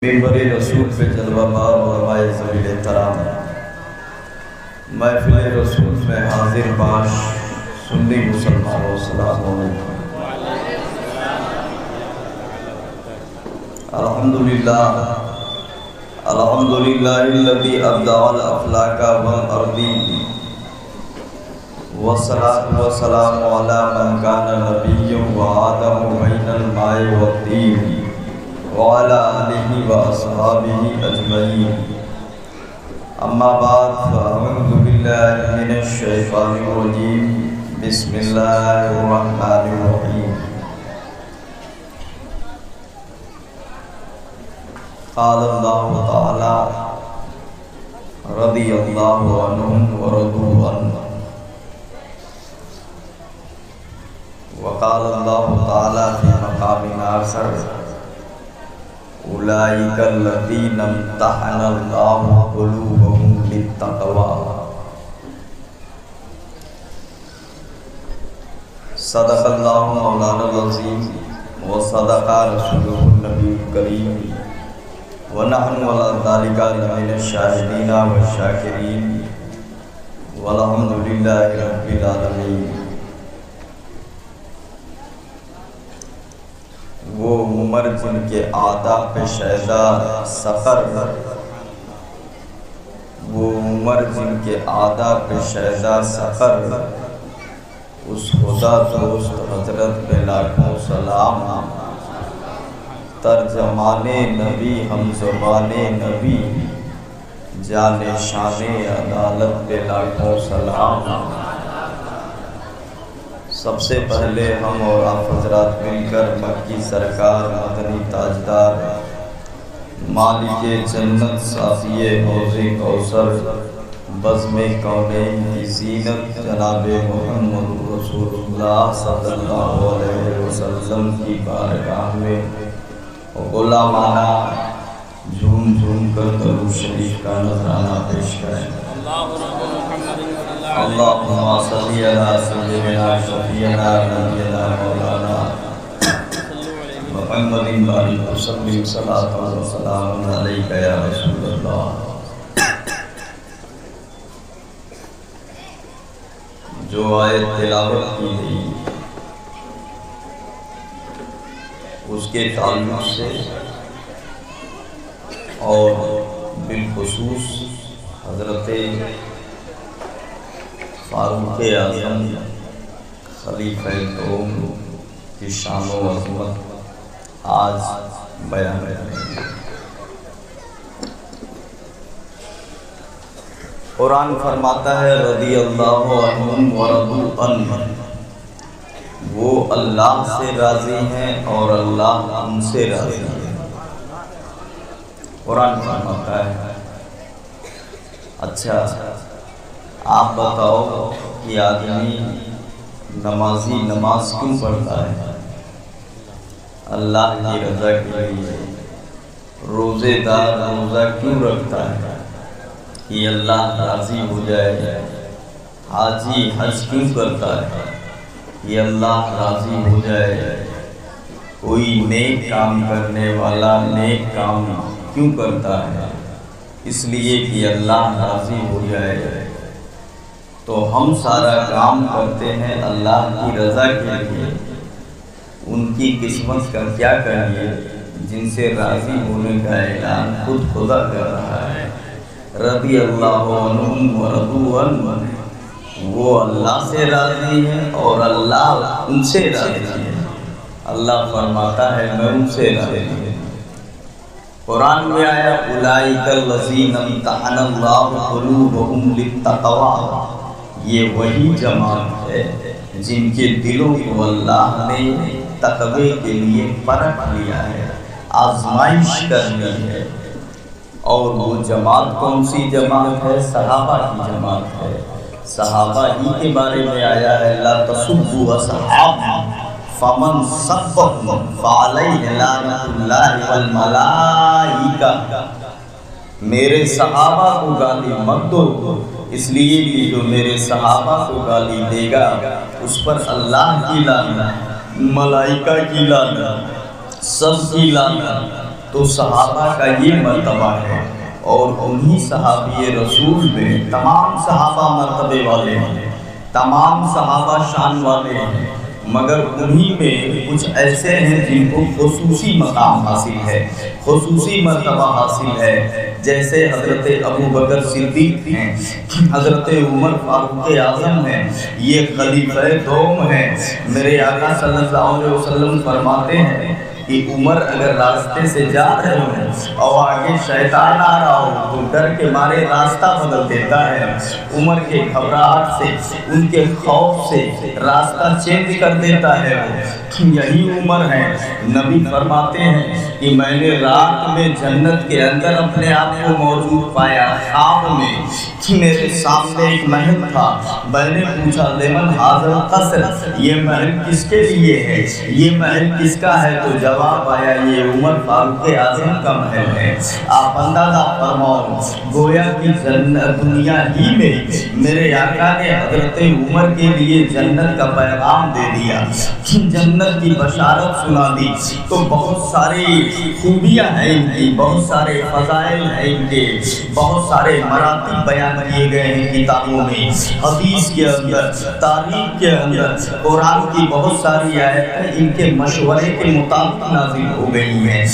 منبر رسول پہ جلوہ بار علماء ذویل احترام، محفل رسول میں حاضر باش سنی مسلمانوں، السلام علیکم۔ الحمدللہ الذی ابدع الافلاک والارضین، والصلاة والسلام علی من کان نبی وآدم بین الماء والطین، وعلى آلہ وأصحابہ اجمعین۔ اما بعد فأعوذ باللہ من الشیطان الرجیم، بسم اللہ الرحمن الرحیم۔ قال اللہ تعالی رضی اللہ عنہم ورضوا عنہ، وقال اللہ تعالی فی مقام آخر اولئک الذین امتحن اللہ قلوبهم للتقوی۔ صدق اللہ مولانا العظیم وصدق رسولہ النبی الکریم، ونحن علی ذلک لمن الشاہدین والشاکرین، والحمد للہ رب العالمین۔ وہ عمر جن کے آداب پہ شیدا سفر، وہ عمر جن کے آداب پہ شیدا سفر، اس خدا دوست حضرت پہ لاکھوں سلام۔ ترجمان نبی ہم زبان نبی، جان شان عدالت پہ لاکھوں سلام۔ سب سے پہلے ہم اور آپ حضرات مل کر مکی سرکار مدنی تاجدار مالک جنت صافی حوض کوثر بزم کونین کی زینت جناب محمد رسول اللہ صلی اللہ علیہ وسلم کی بارگاہ میں غلامانہ جھوم جھوم کر درود شریف کا نذرانہ پیش کریں۔ اللہم صلی علی سیدنا شفیعنا نبینا مولانا محمد بارک وسلم صلاۃ و سلام علیک یا رسول اللہ۔ جو آیت تلاوت کی گئی اس کے تعلق سے اور بالخصوص حضرت فاروق اعظم خلیفہ دوم کی شان و عظمت آج بیان کریں گے۔ قرآن فرماتا ہے رضی اللہ عنہم ورضوا عنہ، وہ اللہ سے راضی ہیں اور اللہ ان سے راضی ہے۔ قرآن فرماتا ہے اچھا آپ بتاؤ کہ آدمی نمازی نماز کیوں پڑھتا ہے؟ اللہ کی رضا کے لیے۔ روزے دار روزہ کیوں رکھتا ہے؟ کہ اللہ راضی ہو جائے۔ حاجی حج کیوں کرتا ہے؟ کہ اللہ راضی ہو جائے۔ کوئی نیک کام کرنے والا نیک کام کیوں کرتا ہے؟ اس لیے کہ اللہ راضی ہو جائے۔ تو ہم سارا کام کرتے ہیں اللہ کی رضا کے لیے۔ ان کی قسمت کا کیا کریے جن سے راضی ہونے کا اعلان خود خدا کر رہا ہے۔ رضی اللہ عنہم ورضوا عنہ، وہ اللہ سے راضی ہے اور اللہ ان سے راضی ہے۔ اللہ فرماتا ہے میں ان سے راضی ہوں۔ قرآن میں آیا اولئک الذین امتحن اللہ قلوبهم للتقوی، یہ وہی جماعت ہے جن کے دلوں کو اللہ نے تقوی کے لیے پرکھ لیا ہے، آزمائش کرنی ہے۔ اور وہ جماعت کون سی جماعت ہے؟ صحابہ کی جماعت ہے۔ صحابہ ہی کے بارے میں آیا ہے لا تسبوا اصحابی فمن سبهم فعلیہ لعنۃ اللہ والملائکہ، میرے صحابہ کو گالی مت دو، اس لیے کہ جو میرے صحابہ کو گالی دے گا اس پر اللہ کی لعنت، ملائکہ کی لعنت، سب کی لعنت، تو صحابہ کا یہ مرتبہ ہے، اور انہی صحابی رسول میں تمام صحابہ مرتبے والے ہیں، تمام صحابہ شان والے ہیں، مگر انہی میں کچھ ایسے ہیں جن کو خصوصی مقام حاصل ہے، خصوصی مرتبہ حاصل ہے، جیسے حضرت ابو بکر صدیق ہیں، حضرت عمر فاروق اعظم ہیں، یہ خلیفہ دوم ہیں۔ میرے آقا صلی اللہ علیہ وسلم فرماتے ہیں کہ عمر اگر راستے سے جا رہے ہوں اور آگے شیطان آ رہا ہو تو ڈر کے مارے راستہ بدل دیتا ہے، عمر کے گھبراہٹ سے، ان کے خوف سے راستہ چینج کر دیتا ہے۔ یہی عمر ہے، نبی فرماتے ہیں کہ میں نے رات میں جنت کے اندر اپنے آپ کو موجود پایا، خواب میں میرے سامنے ایک محل تھا، میں نے پوچھا لمن ھذا القصر، یہ محل کس کے لیے ہے، یہ محل کس کا ہے؟ تو جواب آیا یہ عمر فاروق اعظم کا محل ہے۔ آپ اندازہ فرماؤ، گویا کہ دنیا ہی میں میرے آقا نے حضرت عمر کے لیے جنت کا پیغام دے دیا، جنت کی بشارت سنا دی۔ تو بہت ساری خوبیاں ہیں ان کی، بہت سارے فضائل ہیں ان کے، بہت سارے مراتب بیان کیے گئے ہیں کتابوں میں، حدیث کے اندر، تاریخ کے اندر، قرآن کی بہت ساری آیتیں ان کے مشورے کے مطابق نازل ہو گئی ہیں۔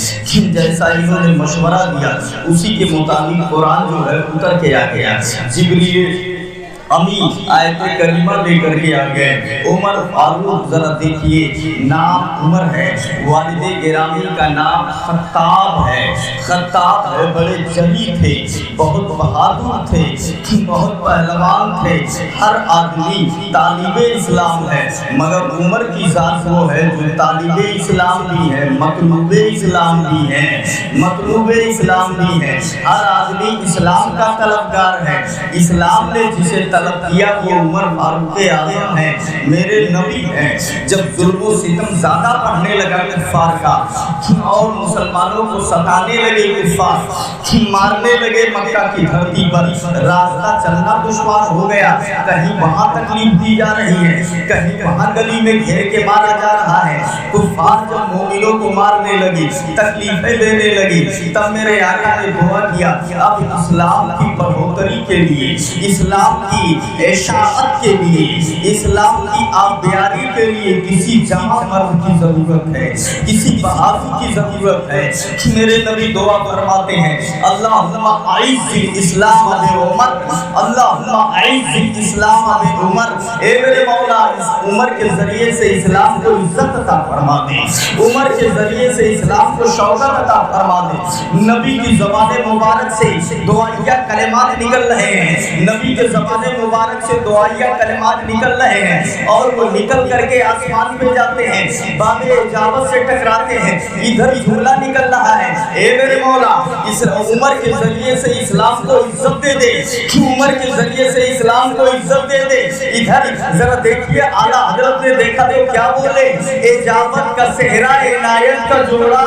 جیسا انہوں نے مشورہ دیا اسی کے مطابق قرآن جو ہے اتر کے آ گیا۔ جبریل امین آیت کریمہ لے کر کے آ گئے۔ عمر فاروق ذرا دیکھیے، نام عمر ہے، والد گرامی کا نام خطاب ہے، خطاب ہے، بڑے جلی تھے، بہت بہادر تھے، بہت پہلوان تھے، ہر آدمی طالب اسلام ہے، مگر عمر کی ذات وہ ہے جو طالب اسلام بھی ہے، مطلوب اسلام بھی ہے، مطلوب اسلام بھی ہے، ہر آدمی اسلام کا طلبگار ہے۔ اسلام نے جسے طلب کیا وہ عمر فاروق اعظم ہے، میرے نبی ہیں۔ جب ظلم و ستم زیادہ بڑھنے لگا کفار کا اور مسلمانوں کو ستانے لگے کفار، مارنے لگے مکہ کی دھرتی پر، راستہ چلنا دشوار ہو گیا، کہیں وہاں تکلیف دی جا رہی ہے، کہیں وہاں گلی میں گھیر کے مارا جا رہا ہے، کفار جب مومنوں کو مارنے لگی، تکلیفیں دینے لگی، تب میرے آقا نے دعا کیا اب اسلام کی بڑھوتری کے لیے، اسلام کی اشاعت کے لیے، اسلام کی آبیاری کے لیے کسی جامع مرد کی ضرورت ہے، کسی بہادر کی ضرورت ہے۔ میرے نبی دعا فرماتے ہیں اللہم اعز الاسلام بعمر، اللہم اعز الاسلام بعمر، اے میرے مولا اس عمر کے ذریعے سے اسلام کو عزت عطا فرما دے، عمر کے ذریعے سے اسلام کو شوکت عطا فرما دے۔ نبی کی زبان مبارک سے دعائیہ کلمات نکل رہے ہیں، نبی کے زبان مبارک سے دعائیہ کلمات نکل رہے ہیں، اور وہ نکل کر کے آسمان پہ جاتے ہیں، باب اجابت سے ٹکراتے ہیں، ادھر جھولا نکل رہا ہے، اے میرے مولا اس عمر کے ذریعے سے اسلام کو عزت دے دے، عمر کے ذریعے سے اسلام کو عزت دے دے۔ ادھر ذرا دیکھیے اعلیٰ حضرت نے دیکھا تو کیا بولے، اجابت کا صحرا عنایت کا جوڑا،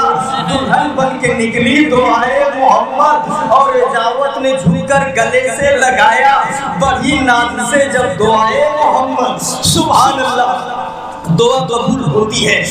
دلہن بن کے نکلی دعائے محمد، اور اجابت نے جھک کر گلے سے لگایا بڑی ناز سے جب دعائے محمد، سبحان اللہ، دعا قبول ہوتی ہے،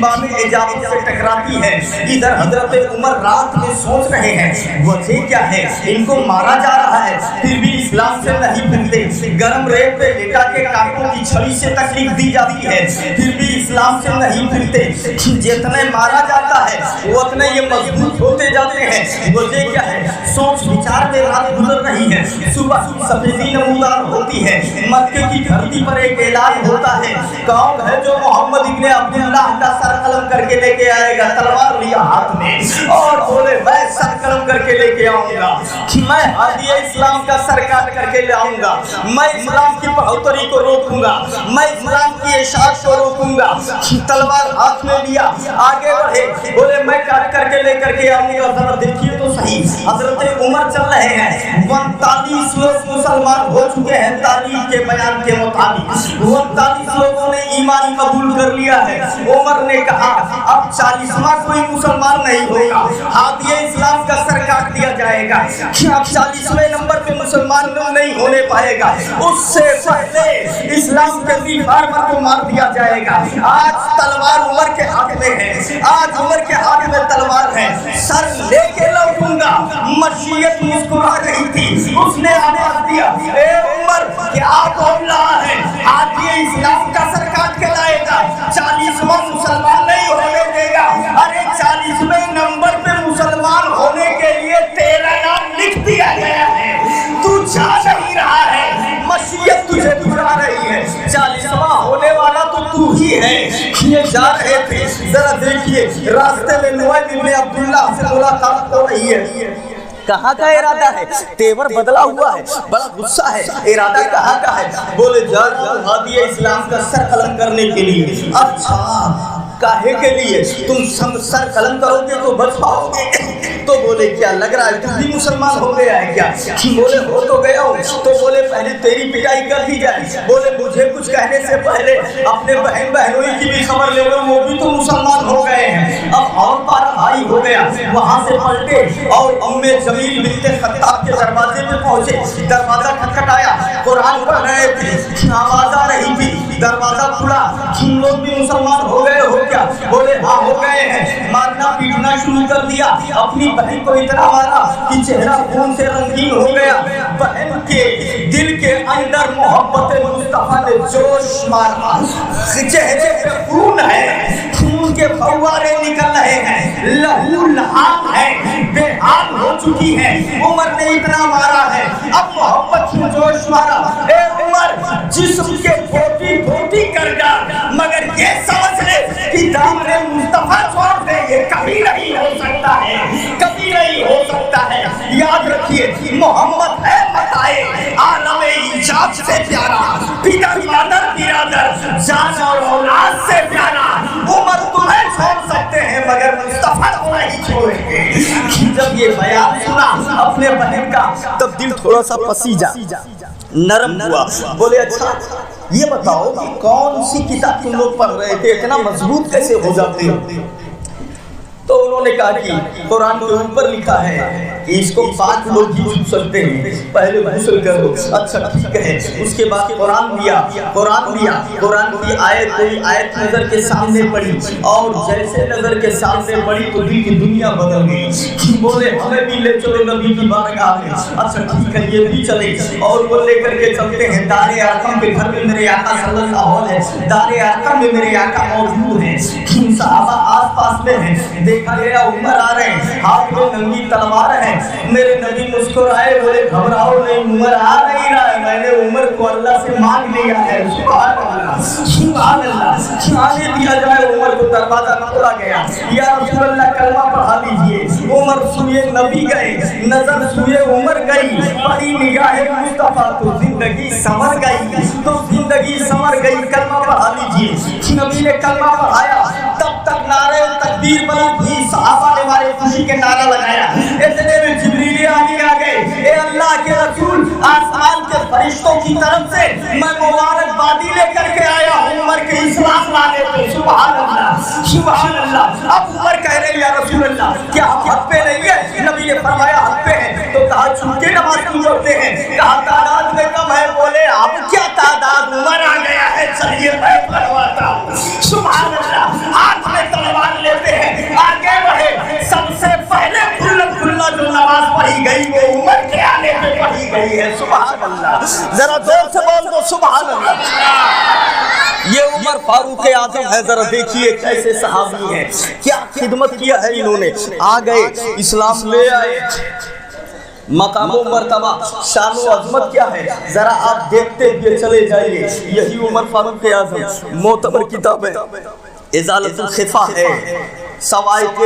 باب اجابت سے ٹکراتی ہے۔ ادھر حضرت عمر رات میں سوچ رہے ہیں وجہ کیا ہے، ان کو مارا جا رہا ہے پھر بھی اسلام سے نہیں پھرتے، گرم ریت پہ لٹا کے کانٹوں کی چھڑی سے تکلیف دی جاتی ہے پھر بھی اسلام سے نہیں پھرتے، جتنے مارا جاتا ہے وہ اتنے یہ مضبوط ہوتے جاتے ہیں۔ وجہ کیا ہے، سوچ بچار میں رات گزر رہی ہے، صبح سفیدی نمودار ہوتی ہے، مکے کی دھرتی پر ایک اعلان ہوتا ہے، کون ہے جو محمد ابن عبداللہ کا سر قلم کر کے لے کے آئے گا، تلوار لیا ہاتھ میں اور بولے میں سر قلم کر کے لے کے آؤں گا، میں ہادی اسلام کا سر کاٹ کر کے لے آؤں گا، میں اسلام کی بڑھوتری کو روکوں گا، میں اسلام کی اشاعت کو روکوں گا۔ تلوار ہاتھ میں لیا، آگے بڑھے، بولے میں کاٹ کر کے لے کر کے آؤں گا۔ ذرا دیکھیے تو صحیح، حضرت عمر چل رہے ہیں، 39 لوگ مسلمان ہو چکے ہیں تاریخ کے بیان کے مطابق، 39 لوگوں نے ایمان قبول کر لیا ہے۔ عمر نے کہا اب 40واں کوئی مسلمان نہیں ہوگا، ہادی اسلام کا سر کاٹ دیا جائے جائے گا کہ اب 40ویں نمبر پہ مسلمان نہیں ہونے پائے گا، اس سے پہلے اسلام کے فارمر کو مار دیا جائے گا۔ آج تلوار عمر کے ہاتھ میں ہے، آج عمر کے ہاتھ میں تلوار ہے، سر لے کے لوٹوں گا۔ مشیت مسکرا رہی تھی، اس نے آواز دیا، اے عمر کیا بول رہا ہے؟ آج یہ اسلام کا سر کاٹ کے لائے گا، 40واں مسلمان نہیں ہونے دے گا۔ ارے 40ویں نمبر پہ مسلمان ہونے کے لیے تیرا نام لکھ دیا گیا ہے، تو جا نہیں رہا ہے، مشیت تجھے بلا رہی ہے، 40واں ہونے والا تو ہی ہے۔ یہ جا رہے تھے، ذرا دیکھیے راستے میں نعیم بن عبداللہ سے ملاقات ہو رہی ہے۔ کہاں کا ارادہ ہے؟ تیور بدلا ہوا ہے، بڑا غصہ ہے، ارادہ کہاں کا ہے؟ بولے جا ہادی اسلام کا سر قلم کرنے کے لیے۔ اچھا کاہے کے لیے؟ تم سر قلم کرو گے تو بچ پاؤ گے؟ تو بولے کیا لگ رہا ہے تم بھی مسلمان ہو گیا ہے کیا؟ بولے ہو تو گیا ہوں۔ تو بولے پہلے تیری پٹائی کر دی جائے۔ بولے مجھے کچھ کہنے سے پہلے اپنے بہن بہنوئی کی بھی خبر لے لو، وہ بھی تو مسلمان ہو گئے ہیں۔ اب اور پارا بھائی ہو گیا، وہاں سے پلٹے اور ام جمیل بنت خطاب کے دروازے پہ پہنچے، دروازہ کھٹکھٹایا، قرآن پڑھ رہے تھے، آواز آ رہی تھی، دروازہ کھلا، تم لوگ بھی مسلمان ہو گئے ہو کیا؟ بولے ہاں ہو گئے ہیں۔ مارنا پیٹنا شروع کر دیا، اپنی بہن کو اتنا مارا کہ چہرہ خون سے رنگین ہو گیا۔ بہن کے دل کے اندر محبت مصطفیٰ نے جوش مارا، چہرے پہ خون ہے، خون کے فوارے نکل رہے ہیں، لہو لہاب ہے، بے حال ہو چکی ہے۔ عمر نے اتنا مارا ہے، اب محبت میں جوش مارا۔ اے عمر جسم کے پھوٹی پھوٹی کر ڈال، مگر یہ سمجھ لے کہ دامن مصطفیٰ چھوڑ دے، یہ کبھی نہیں ہو سکتا ہے، کبھی نہیں ہو سکتا ہے۔ یاد رکھیے محمد ہے بتائے عالم ایجاد سے پیارا، پدر مادر برادر جان اور اولاد سے پیارا۔ عمر تمہیں چھوڑ سکتے ہیں مگر مصطفیٰ کو نہیں چھوڑیں گے۔ جب یہ بیان سنا اپنے بہن کا تب دل تھوڑا سا پسیجا، نرم ہوا۔ بولے اچھا یہ بتاؤ کہ کون سی کتاب تم لوگ پڑھ رہے تھے، اتنا مضبوط کیسے ہو جاتے ہو؟ تو انہوں نے کہا کہ قرآن کے اوپر لکھا ہے کہ اس کو 5 لوگ ہی چھو سکتے ہیں، پہلے غسل کرو۔ اچھا ٹھیک ہے، اس کے بعد قرآن دیا، قرآن کی آیت کوئی آیت نظر کے سامنے پڑی، اور جیسے نظر کے سامنے پڑی تو دل کی دنیا بدل گئی۔ بولے ہمیں بھی لے چلو نبی کی بارگاہ میں۔ اچھا ٹھیک ہے یہ بھی چلے، اور وہ لے کر کے چلتے ہیں دار ارقم کے گھر میں، میرے آقا صلی اللہ علیہ وسلم دار ارقم میں میرے آقا موجود ہیں، صحابہ آس پاس میں ہیں۔ دیکھا گیا عمر آ رہے ہیں، ہاتھ میں ننگی تلوار ہے۔ میرے نبی مسکرائے، بولے گھبراؤ نہیں، عمر آ نہیں رہا ہے، میں نے عمر کو اللہ سے مانگ لیا ہے۔ سبحان اللہ سبحان اللہ، آنے دیا جائے عمر کو۔ دروازہ کھولا گیا، یا رسول اللہ کلمہ پڑھا دیجئے۔ عمر سوئے نبی گئے، نظر سوئے عمر گئی، پڑی نگاہ مصطفیٰ تو زندگی سنور گئی، تو زندگی سنور گئی۔ کلمہ پڑھا دیجئے۔ نبی نے کلمہ پڑھایا، تب تک نعرے تکبیر بلند ہوئی، صحابہ نے بڑے خوشی کے نعرہ لگایا۔ اتنے میں جبریل امین آ گئے، اے اللہ کے رسول آسمان کے فرشتوں کی طرف سے میں مبارکبادی لے کر کے آیا ہوں عمر کے اسلام لانے پہ۔ سبحان اللہ سبحان اللہ۔ اب عمر کہہ رہے یا رسول اللہ کیا ہم حق پہ نہیں ہے؟ نبی نے فرمایا حق پہ ہیں۔ تو کہا چھوٹے نماز کیوں پڑھتے ہیں؟ کہا تعداد میں کم ہے۔ بولے اب کیا تعداد، عمر آ گیا ہے، چلیے میں پڑھواتا ہوں۔ سبحان اللہ، ہاتھ میں تلوار لیتے ہیں، آگے بڑھے۔ سب سے پہلے کھلا جو نماز پڑھی گئی وہ عمر کے آنے پہ پڑھی گئی ہے۔ سبحان اللہ، ذرا زور سے بول دو سبحان اللہ۔ یہ عمر فاروق اعظم ہے، ذرا دیکھیے کیسے صحابی ہیں، کیا خدمت کیا ہے انہوں نے۔ آ گئے، اسلام لے آئے، مقام و مرتبہ شان و عظمت کیا ہے ذرا آپ دیکھتے ہوئے چلے جائیے۔ یہی عمر فاروق اعظم، معتبر کتاب ہے ازالۃ الخفا ہے، سوائق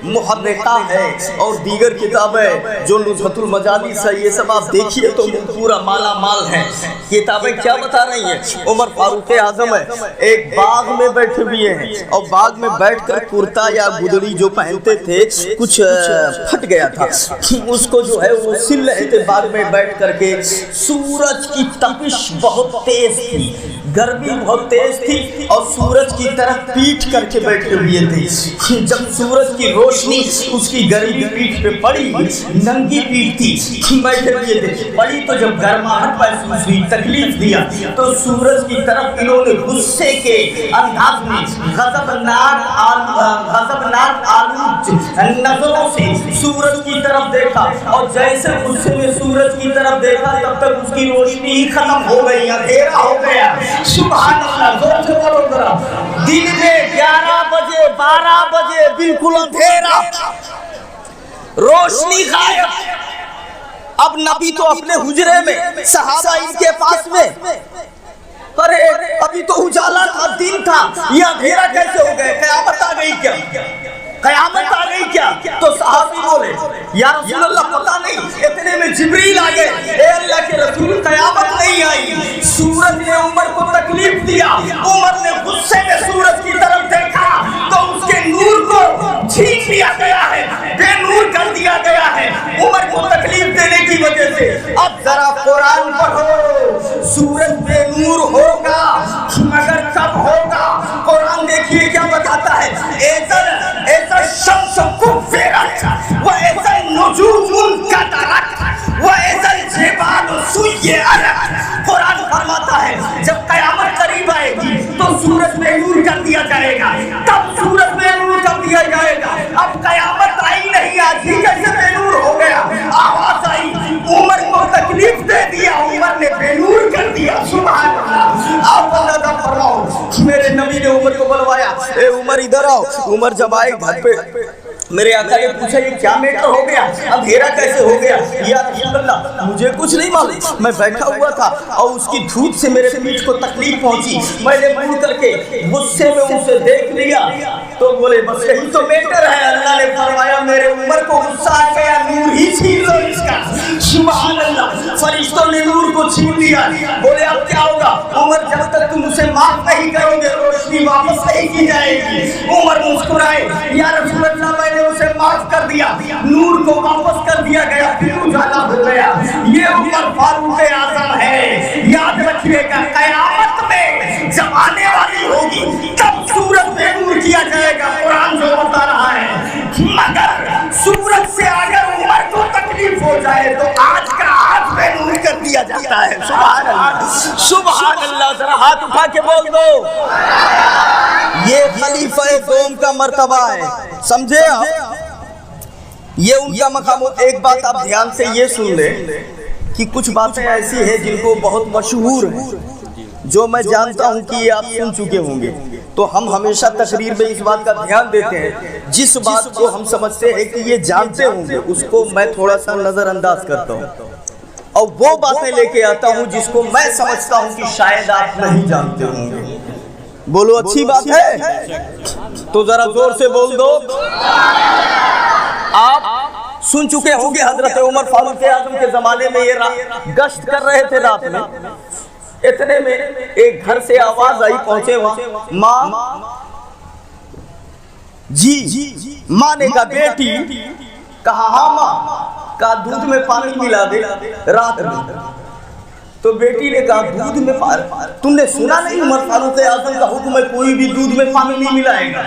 محرقہ ہے، اور دیگر کتابیں جو نزہۃ المجالس ہے، یہ سب آپ دیکھیے تو پورا مالا مال ہے۔ کتابیں کیا بتا رہی ہیں؟ عمر فاروق اعظم ہے، ایک باغ میں بیٹھے ہوئے ہیں، اور باغ میں بیٹھ کر کرتا یا گدڑی جو پہنتے تھے کچھ پھٹ گیا تھا، اس کو جو ہے وہ سل رہے تھے باغ میں بیٹھ کر کے۔ سورج کی تپش بہت تیز تھی، گرمی بہت تیز تھی، اور سورج کی طرف پیٹ کر کے بیٹھے ہوئے تھے۔ جب سورج کی روشنی اس کی گرمی پیٹھ پہ پڑی، ننگی پیٹھ تھی، بیٹھے ہوئے تھے، پڑی تو جب گرماہٹ محسوس ہوئی، تکلیف دیا تو سورج کی طرف انہوں نے غصے کے انداز میں غضبناک آلود نظروں سے سورج کی طرف دیکھا، اور جیسے غصے میں سورج کی طرف دیکھا تب تک اس کی روشنی ہی ختم ہو گئی، اندھیرا ہو گیا۔ سبحان اللہ، زور سے بولو ذرا، دن میں 11 بجے 12 بجے بالکل اندھیرا، روشنی غائب۔ اب نبی تو اپنے حجرے میں، صحابہ ان کے پاس میں، ارے ابھی تو اجالا تھا، دن تھا، یہ اندھیرا کیسے ہو گئے؟ قیامت آ گئی کیا؟ قیامت آ گئی کیا؟ تو صحابی بولے یا رسول اللہ پتہ نہیں، اتنے میں جبریل آ گئے، اے اللہ کے رسول قیامت نہیں آئی، سورج نے عمر کو تکلیف دیا، عمر نے غصے میں سورج کی طرف دیکھا تو اس کے نور کو چھین لیا گیا ہے، بے نور کر دیا گیا ہے عمر کو تکلیف دینے کی وجہ سے۔ اب ذرا قرآن پڑھو، سورج بے نور ہوگا مگر کب ہوگا؟ قرآن دیکھیے کیا بتاتا ہے، ایسا شمس کفرت وایذا النجوم انکدرت وایذا الجبال سیرت۔ قرآن فرماتا ہے جب قیامت قریب آئے گی تو سورج میں نور کر دیا جائے گا، تب سورج میں نور کر دیا جائے گا۔ اب قیامت آئی نہیں، آج ہی کیسے بے نور ہو گیا؟ آواز آئی، عمر کو تکلیف دے دیا، عمر نے بے نور کر دیا۔ سبحان اللہ، آپ اندازہ فرماؤ، میرے نبی نے عمر کو بلوایا، اے عمر ادھر آؤ۔ عمر جب آئے گھر پہ، میرے آقا نے پوچھا یہ کیا میٹر ہو گیا، اندھیرا کیسے ہو گیا؟ یا رسول اللہ مجھے کچھ نہیں معلوم، میں بیٹھا ہوا تھا اور اس کی دھوپ سے میرے پیٹھ کو تکلیف پہنچی، میں نے منہ کر کے غصے میں اسے دیکھ لیا تو بولے بس یہی تو میٹر ہے۔ اللہ نے فرمایا میرے عمر کو غصہ آ گیا، نور ہی چھین لو اس کا۔ سبحان اللہ، فرشتوں نے نور کو چھین لیا، بولے اب کیا ہوگا؟ عمر جب تک تم اسے معاف نہیں کرو گے روشنی واپس نہیں کی جائے گی۔ عمر مسکرائے، یا رسول اللہ میں نے اسے معاف کر دیا، نور کو واپس کر دیا گیا، پھر اجالا ہو گیا۔ یہ عمر فاروق اعظم ہے، یاد رکھیے گا قیامت میں جب آنے والی ہوگی تب سورج میں نور کیا جائے گا، قرآن جو بتا رہا ہے۔ مگر سورج سے اگر عمر کو تکلیف ہو جائے تو آج کا آج میں نور کر دیا جاتا ہے۔ سبحان اللہ، سبحان اللہ، ذرا ہاتھ اٹھا کے بول دو، یہ خلیفہ دوم کا مرتبہ ہے، سمجھے آپ؟ یہ ان کا مقام۔ ایک بات آپ دھیان سے یہ سن لیں کہ کچھ باتیں ایسی ہیں جن کو بہت مشہور ہیں، جو میں جانتا ہوں کہ یہ آپ سن چکے ہوں گے، تو ہم ہمیشہ تقریر میں اس بات کا دھیان دیتے ہیں، جس بات کو ہم سمجھتے ہیں کہ یہ جانتے ہوں گے اس کو میں تھوڑا سا نظر انداز کرتا ہوں، اور وہ باتیں لے کے آتا ہوں جس کو میں سمجھتا ہوں کہ شاید آپ نہیں جانتے ہوں گے۔ بولو اچھی بات ہے تو ذرا زور سے بول دو۔ آپ سن چکے ہوں گے حضرت عمر فاروق اعظم کے زمانے میں یہ گشت کر رہے تھے رات میں، اتنے میں ایک گھر سے آواز آئی، پہنچے وہاں، ماں جی، ماں نے کہا بیٹی، کہا ہاں ماں، کہا دودھ میں پانی ملا دے رات میں۔ تو بیٹی نے کہا دودھ میں پانی؟ تم نے سنا نہیں عمر فاروق اعظم کا حکم ہے کوئی بھی دودھ میں پانی نہیں ملائے گا؟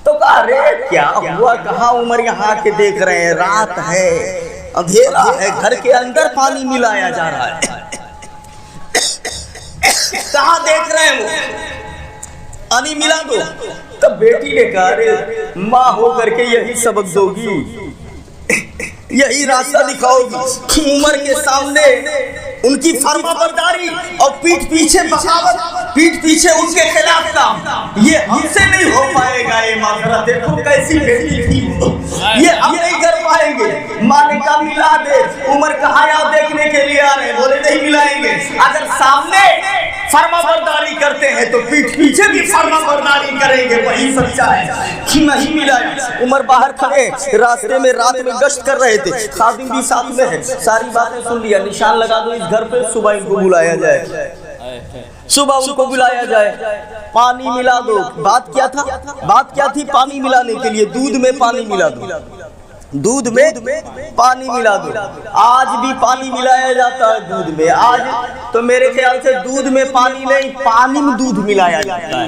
تو کہا ارے کیا ہوا؟ کہاں عمر یہاں کے دیکھ رہے ہیں، رات ہے، اندھیرا ہے، گھر کے اندر پانی ملایا جا رہا ہے، کہاں دیکھ رہے ہیں وہ؟ پانی ملا دو۔ تب بیٹی نے کہا ارے ماں ہو کر کے یہی سبق دو گی، یہی راستہ دکھاؤ گی؟ عمر کے سامنے ان کی فرما برداری اور پیٹھ پیچھے بغاوت، پیٹھ پیچھے ان کے خلاف کام، یہ ہم سے نہیں ہو پائے گا۔ یہ معذرت دیکھو کیسی بیٹی تھی، یہ ہم نہیں کر پائیں گے۔ ماں نے کہا ملا دے۔ عمر کہا یا دیکھنے کے لیے آ رہے، بولے نہیں ملائیں گے۔ اگر سامنے فرما برداری کرتے ہیں تو پیٹھ پیچھے بھی فرما برداری کریں گے، وہی سچا ہے۔ نہیں ملایا۔ عمر باہر کھڑے راستے میں، رات میں گشت کر رہے تھے، خادم بھی ساتھ میں ہے، ساری باتیں سن لیا، نشان لگا دو اس گھر پہ، صبح ان کو بلایا جائے، صبح ان کو بلایا جائے، پانی ملا دو۔ بات کیا تھا؟ بات کیا تھی؟ پانی ملانے کے لیے دودھ میں پانی ملا دو، دودھ میں پانی ملا دو۔ آج بھی پانی ملایا جاتا ہے دودھ میں، آج تو میرے خیال سے دودھ میں پانی نہیں، پانی میں دودھ ملایا جاتا ہے۔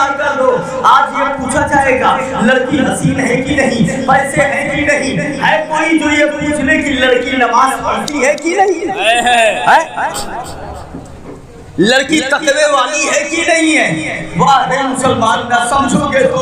انکار کر دو. آج یہ پوچھا جائے گا لڑکی حسین ہے کہ نہیں, پیسے ہیں کہ نہیں, ہے کوئی جو یہ پوچھ لے کہ لڑکی نماز پڑھتی ہے کہ نہیں, لڑکی تقوی والی ہے کہ نہیں ہے. واہ مسلمان, نہ سمجھو گے تو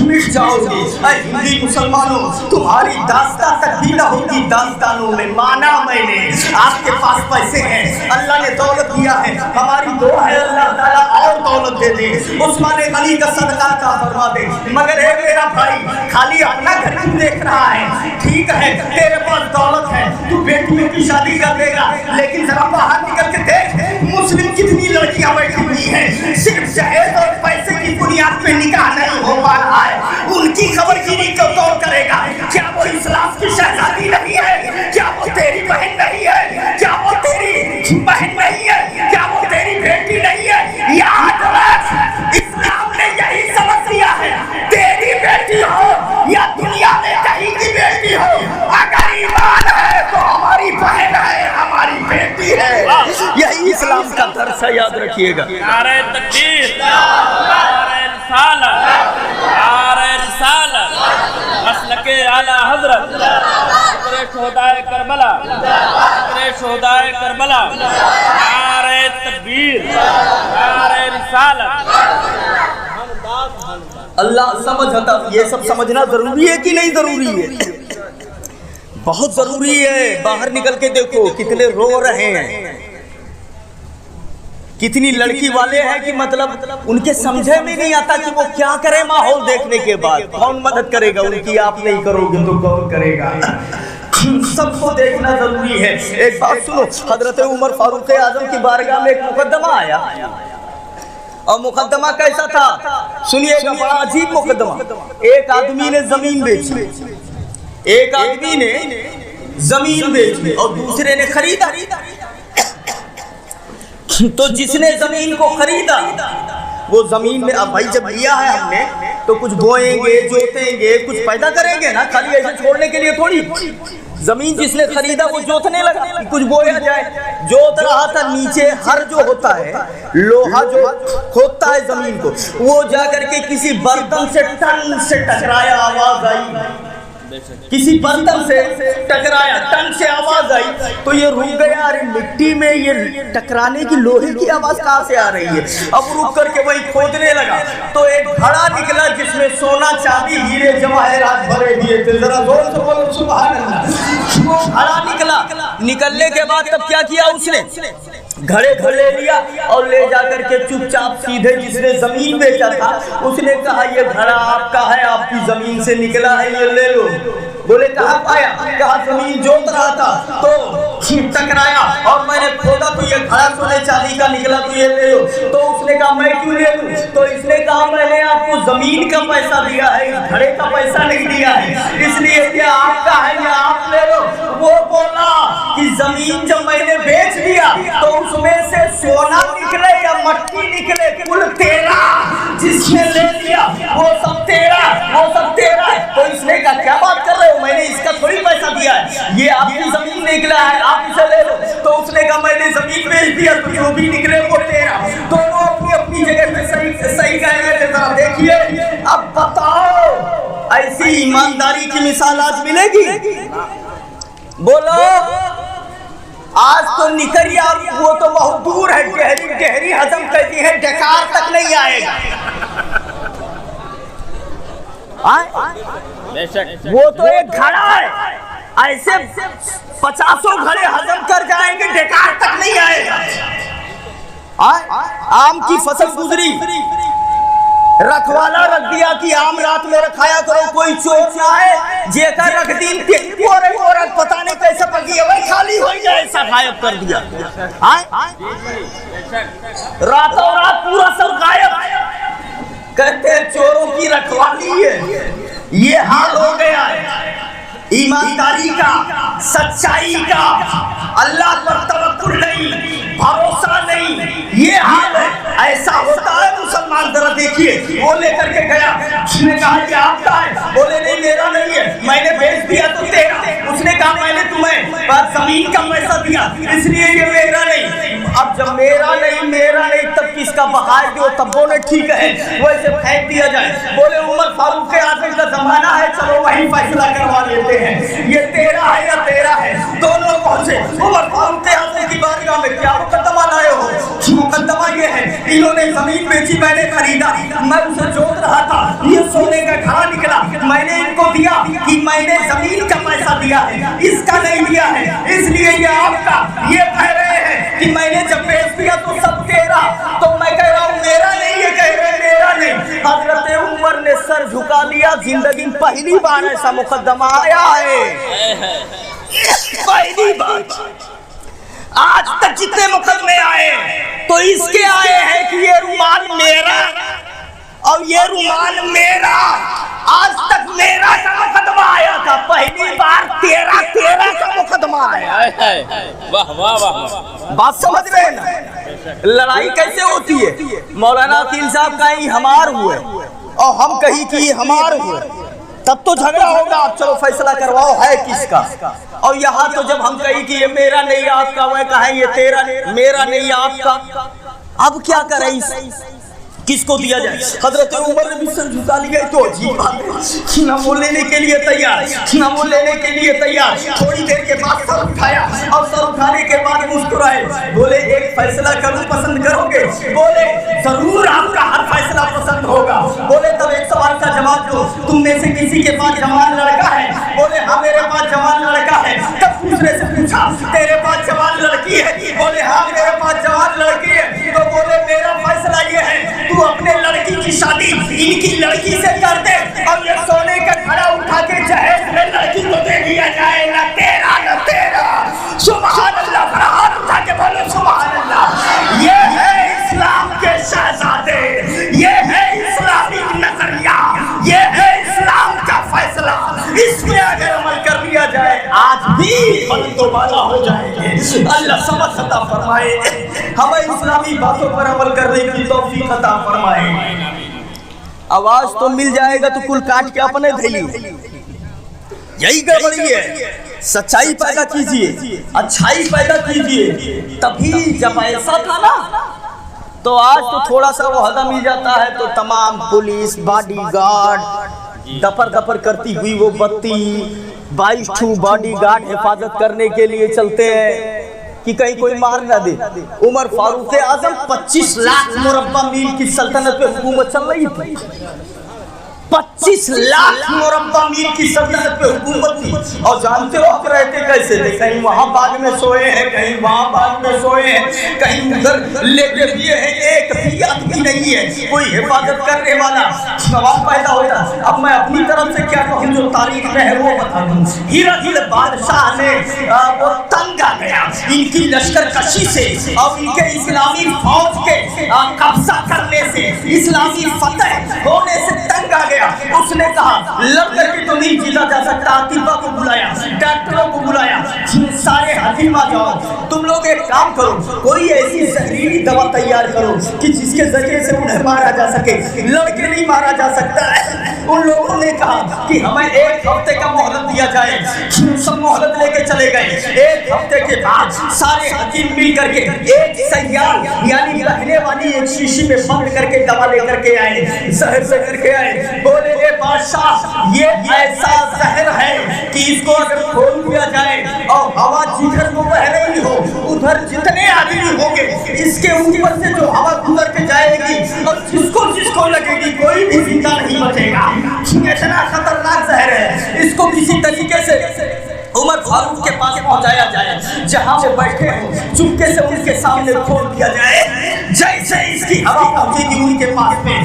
مٹ جاؤ گے. اے ہندی مسلمانوں, تمہاری داستان تک بھی نہ ہوگی داستانوں میں. مانا میں نے آپ کے پاس پیسے ہیں, اللہ نے دولت دیا ہے, ہماری دعا ہے اللہ تعالیٰ اور دولت دے دے, عثمان غنی کا صدقہ عطا فرما دے. مگر اے میرا بھائی, خالی اپنا گھر کیوں دیکھ رہا ہے؟ ٹھیک ہے تیرے پاس دولت ہے, تو بیٹیوں کی شادی کر دے گا, لیکن ذرا باہر نکل کے دیکھ مسلم کتنی لڑکیاں بیٹھی ہوئی ہیں, صرف جہیز اور پیسے کی بنیاد پہ نکاح نہیں ہو پا رہا ہے. ان کی خبر گیری کو کون کرے گا؟ کیا وہ اسلام کی شہزادی نہیں ہے؟ کیا وہ تیری بہن نہیں ہے؟ کیا وہ تیری بہن نہیں ہے؟ کیا وہ تیری بیٹی نہیں ہے؟ یاد رکھ, اسلام نے یہی سبق دیا ہے, تیری بیٹی ہو یا دنیا میں کہیں کی بیٹی ہو, اگر ایمان ہے تو ہماری بہن ہے, ہماری بیٹی ہے. یہی اسلام کا درس ہے, یاد رکھیے گا. نعرہ تکبیر, نعرہ رسالت, نعرہ رسالت, مسلک اعلی حضرت فخر شہدائے کربلا, فخر شہدائے کربلا, نعرہ تکبیر, نعرہ رسالت. اللہ سمجھتا, یہ سب سمجھنا ضروری ہے کہ نہیں ضروری ہے؟ بہت ضروری ہے. باہر نکل کے دیکھو کتنے رو رہے ہیں, کتنی لڑکی والے ہیں کہ مطلب ان کے سمجھے میں نہیں آتا کہ وہ کیا کرے. ماحول دیکھنے کے بعد کون مدد کرے گا ان کی؟ آپ نہیں کرو گے تو کون کرے گا؟ سب کو دیکھنا ضروری ہے. ایک بات سنو, حضرت عمر فاروق اعظم کی بارگاہ میں ایک مقدمہ آیا, اور مقدمہ کیسا تھا سنیے گا, بڑا عجیب مقدمہ. ایک آدمی نے زمین بیچی, ایک آدمی نے زمین بیچی اور دوسرے نے خریدا. تو جس نے زمین کو خریدا وہ زمین میں, اب بھائی جب لیا ہے ہم نے تو کچھ بوئیں گے, جوتیں گے, کچھ پیدا کریں گے نا, خالی ایسے چھوڑنے کے لیے تھوڑی. زمین جس نے خریدا وہ جوتنے لگا, کچھ بویا جائے. جوت رہا تھا, نیچے ہر جو ہوتا ہے لوہا جو کھودتا ہے زمین کو, وہ جا کر کے کسی برتن سے ٹن سے ٹکرایا, آواز آئی, کسی برتن سے ٹکرایا, ٹن سے آواز آئی. تو یہ رک گیا, ارے مٹی میں یہ ٹکرانے کی لوہے کی آواز کہاں سے آ رہی ہے؟ اب رک کر کے وہی کھودنے لگا تو ایک گھڑا نکلا جس میں سونا, چاندی, ہیرے جواہرات بھرے ہوئے تھے. ذرا زور سے بولو سبحان اللہ. وہ گھڑا نکلا, نکلنے کے بعد تب کیا کیا اس نے؟ گھڑے لے لیا اور لے جا کر کے چپ چاپ سیدھے جس نے زمین بیچا تھا اس نے کہا یہ گھڑا آپ کا ہے, آپ کی زمین سے نکلا ہے, یہ لے لو. بولے کہاں پایا؟ کہا زمین جوت رہا تھا تو ٹکرایا اور میں نے کھودا تو یہ گھڑا سونے چاندی کا نکلا, تو یہ لے لو. تو اس نے کہا میں کیوں لے لوں؟ تو اس نے کہا میں نے آپ کو زمین کا پیسہ دیا ہے, اس گھڑے کا پیسہ نہیں دیا ہے, اس لیے یہ آپ کا ہے, یہ آپ لے لو. وہ بولا کہ زمین جب میں نے بیچ دیا تو اس میں سے سونا نکلے یا مٹی نکلے کل تیرا, جس نے لے لیا وہ سب تیرا, وہ سب تیرا ہے. تو اس نے کہا کیا بات کر رہے ہو, میں نے اس کا تھوڑی پیسہ دیا ہے, یہ آپ کی زمین نکلا ہے, آپ اسے لے لو. تو اس نے کہا میں نے زمین بیچ دیا تو جو بھی نکلے وہ تیرا. دونوں اپنی اپنی جگہ پہ صحیح کہہ رہے تھے. ذرا دیکھیے, اب بتاؤ ایسی ایمانداری کی مثال آج ملے گی؟ بولو. آج تو نکریا وہ تو بہت دور ہے, گہری ہضم کہتی ہے, ڈکار تک نہیں آئے گا. وہ تو ایک گھڑا ہے, ایسے 50 گھڑے ہضم کر جائیں گے, ڈکار تک نہیں آئے گا. آم کی فصل گزری, رکھوالا رکھ دیا کہ آم رات میں رکھایا کرو, کوئی چوک نہ ہے, جے کر رکھ دین عورت پتہ نہیں کیسے پکی ہے, وہی خالی ہو جائے, ایسا غائب کر دیا. راتوں رات پورا سب غائب. کہتے ہیں چوروں کی رکھوالی ہے. یہ حال ہو گیا ہے ایمانداری کا, سچائی کا, اللہ پر توکل نہیں, بھروسہ نہیں, یہ حال ہے. ایسا ہوتا ہے مسلمان. ذرا دیکھیے, وہ لے کر کے گیا, اس نے کہا یہ آپ کا ہے, بولے نہیں میرا نہیں ہے, میں نے بیچ دیا تو تیرا. اس اس نے کہا میں نے تمہیں زمین کا پیسہ دیا اس لیے یہ میرا نہیں. اب جب میرا نہیں تب کس کا بقائے دو؟ تب بولے ٹھیک ہے وہ اسے پھینک دیا جائے. بولے عمر فاروق اعظم کا زمانہ ہے, چلو وہی فیصلہ کروا لیتے ہیں, یہ تیرا ہے یا تیرا ہے. دونوں پہنچے عمر فاروق اعظم کی بارگاہ میں, کیا مقدمہ لائے ہو؟ مقدمہ یہ ہے انہوں نے زمین بیچی, میں نے خریدا, میں اسے جوت رہا تھا, یہ سونے کا گھڑا نکلا, میں نے ان کو دیا کہ میں نے زمین کا پیسہ دیا ہے, اس کا نہیں دیا ہے, اس لیے یہ آپ کا. یہ کہہ رہے ہیں کہ میں نے جب بیچ دیا تو سب تیرا, تو میں کہہ رہا ہوں میرا نہیں, یہ کہہ رہے میرا نہیں. حضرت عمر نے سر جھکا لیا. زندگی میں پہلی بار ایسا مقدمہ آیا ہے, پہلی بار. آج تک جتنے مقدمے آئے تو اس کے آئے ہیں کہ یہ رومال میرا اور یہ رومال میرا. آج تک میرا کا مقدمہ آیا تھا, پہلی بار تیرا کا مقدمہ آیا. واہ واہ واہ, بات سمجھ رہے ہیں نا؟ لڑائی کیسے ہوتی ہے؟ مولانا عقیل صاحب کہیں ہمار ہوئے اور ہم کہیں کہ ہمار ہوئے, تب تو جھگڑا ہوگا. چلو فیصلہ کرواؤ ہے کس کا. اور یہاں تو جب ہم کہیں کہ یہ میرا نہیں آپ کا, وہ کہیں یہ تیرا میرا نہیں آپ کا. اب کیا کریں, کس کو دیا جائے؟ حضرت عمر نے بھی سر جھکا لیا. تو عجیب بات ہے, نہ وہ لینے کے لیے تیار, نہ وہ لینے کے لیے تیار. تھوڑی دیر کے بعد سر اٹھایا اور سر اٹھانے کے بعد مسکرائے. بولے ایک فیصلہ کروں, پسند کرو گے؟ بولے ضرور آپ کا ہر فیصلہ پسند ہوگا. بولے تب ایک سوال کا جواب دو, تم میں سے کسی کے پاس جوان لڑکا ہے؟ بولے ہاں میرے پاس جوان لڑکا ہے. تب دوسرے سے پوچھا تیرے پاس جوان لڑکی ہے؟ بولے ہاں میرے پاس جوان لڑکی ہے. تو بولے میرا فیصلہ یہ ہے, تو اپنے لڑکی کی شادی ان کی لڑکی سے کر دے اور یہ سونے کا گھڑا اٹھا کے جہیز میں لڑکی کو دے دیا جائے. نہ تیرا نہ تیرا. سبحان اللہ, ہاتھ اٹھا کے بولو سبحان اللہ. یہ ہے اسلام کے شہزادے, یہ ہے اسلامی نظریہ, یہ ہے اسلام کا فیصلہ. اس میں اگر عمل کر لیا جائے آج بھی بلند و بالا ہو جائیں گے. اللہ سمجھ عطا فرمائے, ہمیں اسلامی باتوں پر عمل کرنے کی توفیق عطا فرمائے. آواز تو مل جائے گا تو کل کاٹ کے اپنے دھیلی, یہی گڑبڑی ہے. سچائی پیدا کیجئے, اچھائی پیدا کیجئے. تبھی جب ایسا تھا نا تو آج تو تھوڑا سا وہ حدہ مل جاتا ہے تو تمام پولیس باڈی گارڈ دفر کرتی ہوئی وہ 22 باڈی گارڈ حفاظت کرنے کے لیے چلتے ہیں کہ کہیں کوئی مار نہ دے. عمر فاروق اعظم 25 لاکھ مربع میل کی سلطنت پہ حکومت چل رہی تھی. 25 لاکھ مربع میل کی سلطنت پہ حکومت تھی. اور جانتے ہو آپ رہتے کیسے تھے؟ کہیں وہاں باغ میں سوئے ہیں, کہیں وہاں باغ میں سوئے ہیں, کہیں ادھر لیٹے ہوئے ہیں. ایک بھی آدمی نہیں ہے کوئی حفاظت کرنے والا. سوال پیدا ہوتا, اب میں اپنی طرف سے کیا کہوں, جو تاریخ میں ہے وہ بتا دوں. ہیرا بادشاہ نے وہ تنگ آ گیا ان کی لشکر کشی سے اور ان کے اسلامی فوج کے قبضہ کرنے سے, اسلامی فتح ہونے سے تنگ آ گیا. اس نے کہا لڑ کر کے تو نہیں جیتا جا سکتا. طبیبہ کو بلایا, ڈاکٹروں کو بلایا, سارے حکیم آ جاؤ, تم لوگ ایک کام کرو, کوئی ایسی زہریلی دوا تیار کرو کہ جس کے ذریعے سے انہیں مارا جا سکے. لڑکے نہیں مارا جا سکتا ہے. ان لوگوں نے کہا کہ ہمیں 1 ہفتے کا مہلت دیا جائے. سب مہلت لے کے چلے گئے. 1 ہفتے کے بعد سارے حکیم مل کر کے ایک سیال یعنی بہنے والی ایک شیشی میں بند کر کے دوا لے کر کے آئے, زہر سے کر کے آئے. بولے اے بادشاہ یہ ایسا زہر ہے کہ اس کو اگر کھول دیا جائے اور ہوا جدھر کو بہ رہی ہو ادھر جتنے آدمی ہوں گے اس کے اوپر سے جو ہوا گزر کے جائے گی اور جس کو لگے گی کوئی بھی زندہ نہیں بچے گا. اتنا خطرناک زہر ہے. اس کو کسی طریقے سے عمر فاروق کے پاس پہنچایا جائے, جہاں وہ بیٹھے ہوں چپکے سے ان کے سامنے کھول دیا جائے. جیسے اس کی ہوا پہنچے گی ان کے پاس میں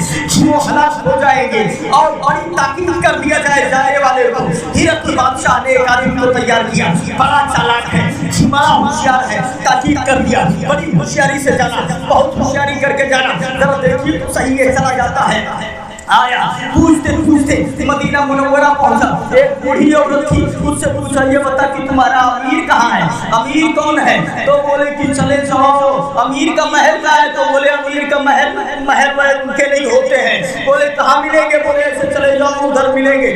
وہ ہلاک ہو جائیں گے اور بڑی تاکید کر دیا جائے جانے والے کو. ہرقل بادشاہ نے ایک آدمی کو تیار کیا, بڑا چالاک ہے, بڑا ہوشیار ہے. تاکید کر دیا, بڑی ہوشیاری سے جانا, بہت ہوشیاری کر کے جانا. ذرا دیکھیے تو صحیح ہے, چلا جاتا ہے. آیا پوچھتے مدینہ منورہ پہنچا. ایک بوڑھی عورت تھی, اس سے پوچھا یہ بتا کہ تمہارا امیر کہاں ہے, امیر کون ہے؟ تو بولے کہ چلے جاؤ. امیر کا محل کہاں ہے؟ تو بولے امیر کا محل ان کے نہیں ہوتے ہیں. بولے کہاں ملیں گے؟ بولے ایسے چلے جاؤ ادھر ملیں گے.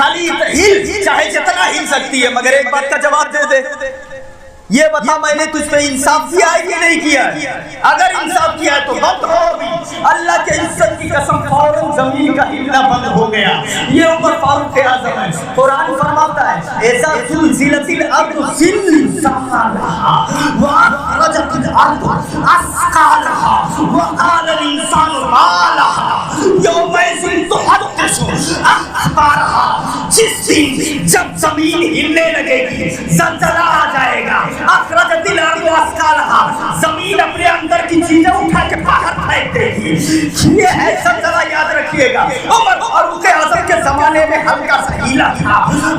خالی ہل، چاہے جتنا ہل سکتی ہے، مگر ایک بات کا جواب دے دے، یہ بتا میں نے تجھ پہ انصاف کیا ہے کہ نہیں کیا ہے؟ اگر انصاف کیا ہے تو بند ہو ابھی۔ اللہ کے عزت کی قسم فوراً زمین کا ہلنا بند ہو گیا۔ یہ عمر فاروق اعظم ہے۔ قرآن فرماتا ہے ایسا زلزلت الارض زلزالہا واخرجت الارض اثقالہا وقال الانسان ما لہا یومئذ تحدث اخبارہا۔ جس دن جب زمین ہلنے لگے گی، زلزلہ آ جائے گا، اخرجت الارض اثقالہا، زمین اپنے اندر کی چیزیں اٹھا کے باہر پھینک دے گی۔ یہ ہے زلزلہ، یاد رکھیے گا۔ عمر فاروق اعظم کے زمانے میں ہلکا سا ہیلا تھا،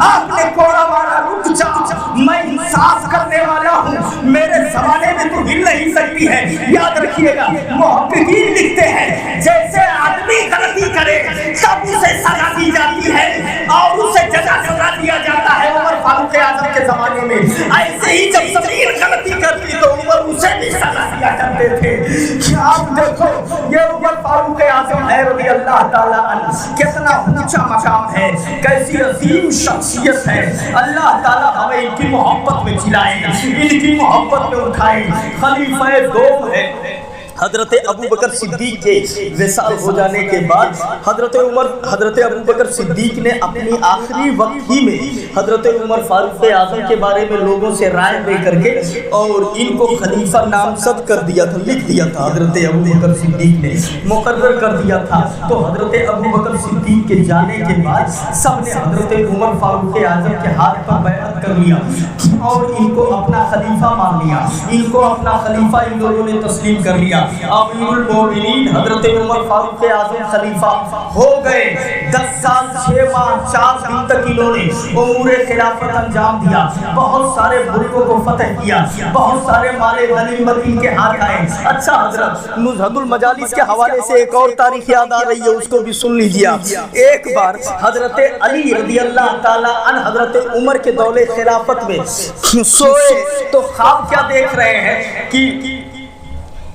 آپ نے کوڑا مارا، رک جا، میں انصاف کرنے والا ہوں، میرے زمانے میں تو ہل نہیں سکتی ہے۔ یاد رکھیے گا، محققین لکھتے ہیں جیسے آدمی غلطی کرے تب اسے سزا دی جاتی ہے اور اسے سزا دیا جاتا ہے۔ عمر فاروق اعظم کے زمانے میں ایسے ہی جب زمین غلطی کرتی تو عمر اسے بھی سزا دیا کرتے تھے۔ کیا آپ دیکھو یہ عمر فاروق اعظم ہے رضی اللہ تعالیٰ عنہ، کتنا اونچا مقام ہے، کیسی عظیم شخصیت ہے۔ اللہ تعالیٰ ہمیں ان کی محبت میں جلائے، ان کی محبت میں اٹھائے۔ خلیفہ دوم ہے حضرت ابو بکر صدیق کے وصال ہو جانے کے بعد حضرت ابو بکر صدیق نے اپنی آخری وقت ہی میں حضرت عمر فاروق اعظم کے بارے میں لوگوں سے رائے لے کر کے اور ان کو خلیفہ نامزد کر دیا تھا، لکھ دیا تھا۔ حضرت ابو بکر صدیق نے مقرر کر دیا تھا۔ تو حضرت ابو بکر صدیق کے جانے کے بعد سب نے حضرت عمر فاروق اعظم کے ہاتھ پر بیعت کر لیا اور ان کو اپنا خلیفہ مان لیا، ان کو اپنا خلیفہ ان لوگوں نے تسلیم کر لیا۔ امیر المومنین حضرت عمر فاروق اعظم خلیفہ ہو گئے۔ 10 سال 6 ماہ 4 دن تک انہوں نے امور خلافت انجام دیا، بہت سارے ملکوں کو فتح کیا، بہت سارے مال غنیمت ان کے ہاتھ آئے۔ اچھا حضرت، نزہت المجالس کے حوالے سے ایک اور تاریخ یاد آ رہی ہے، اس کو بھی سن لیجیے۔ ایک بار حضرت علی رضی اللہ تعالیٰ عنہ حضرت عمر کے دور خلافت میں سوئے تو خواب کیا دیکھ رہے ہیں کہ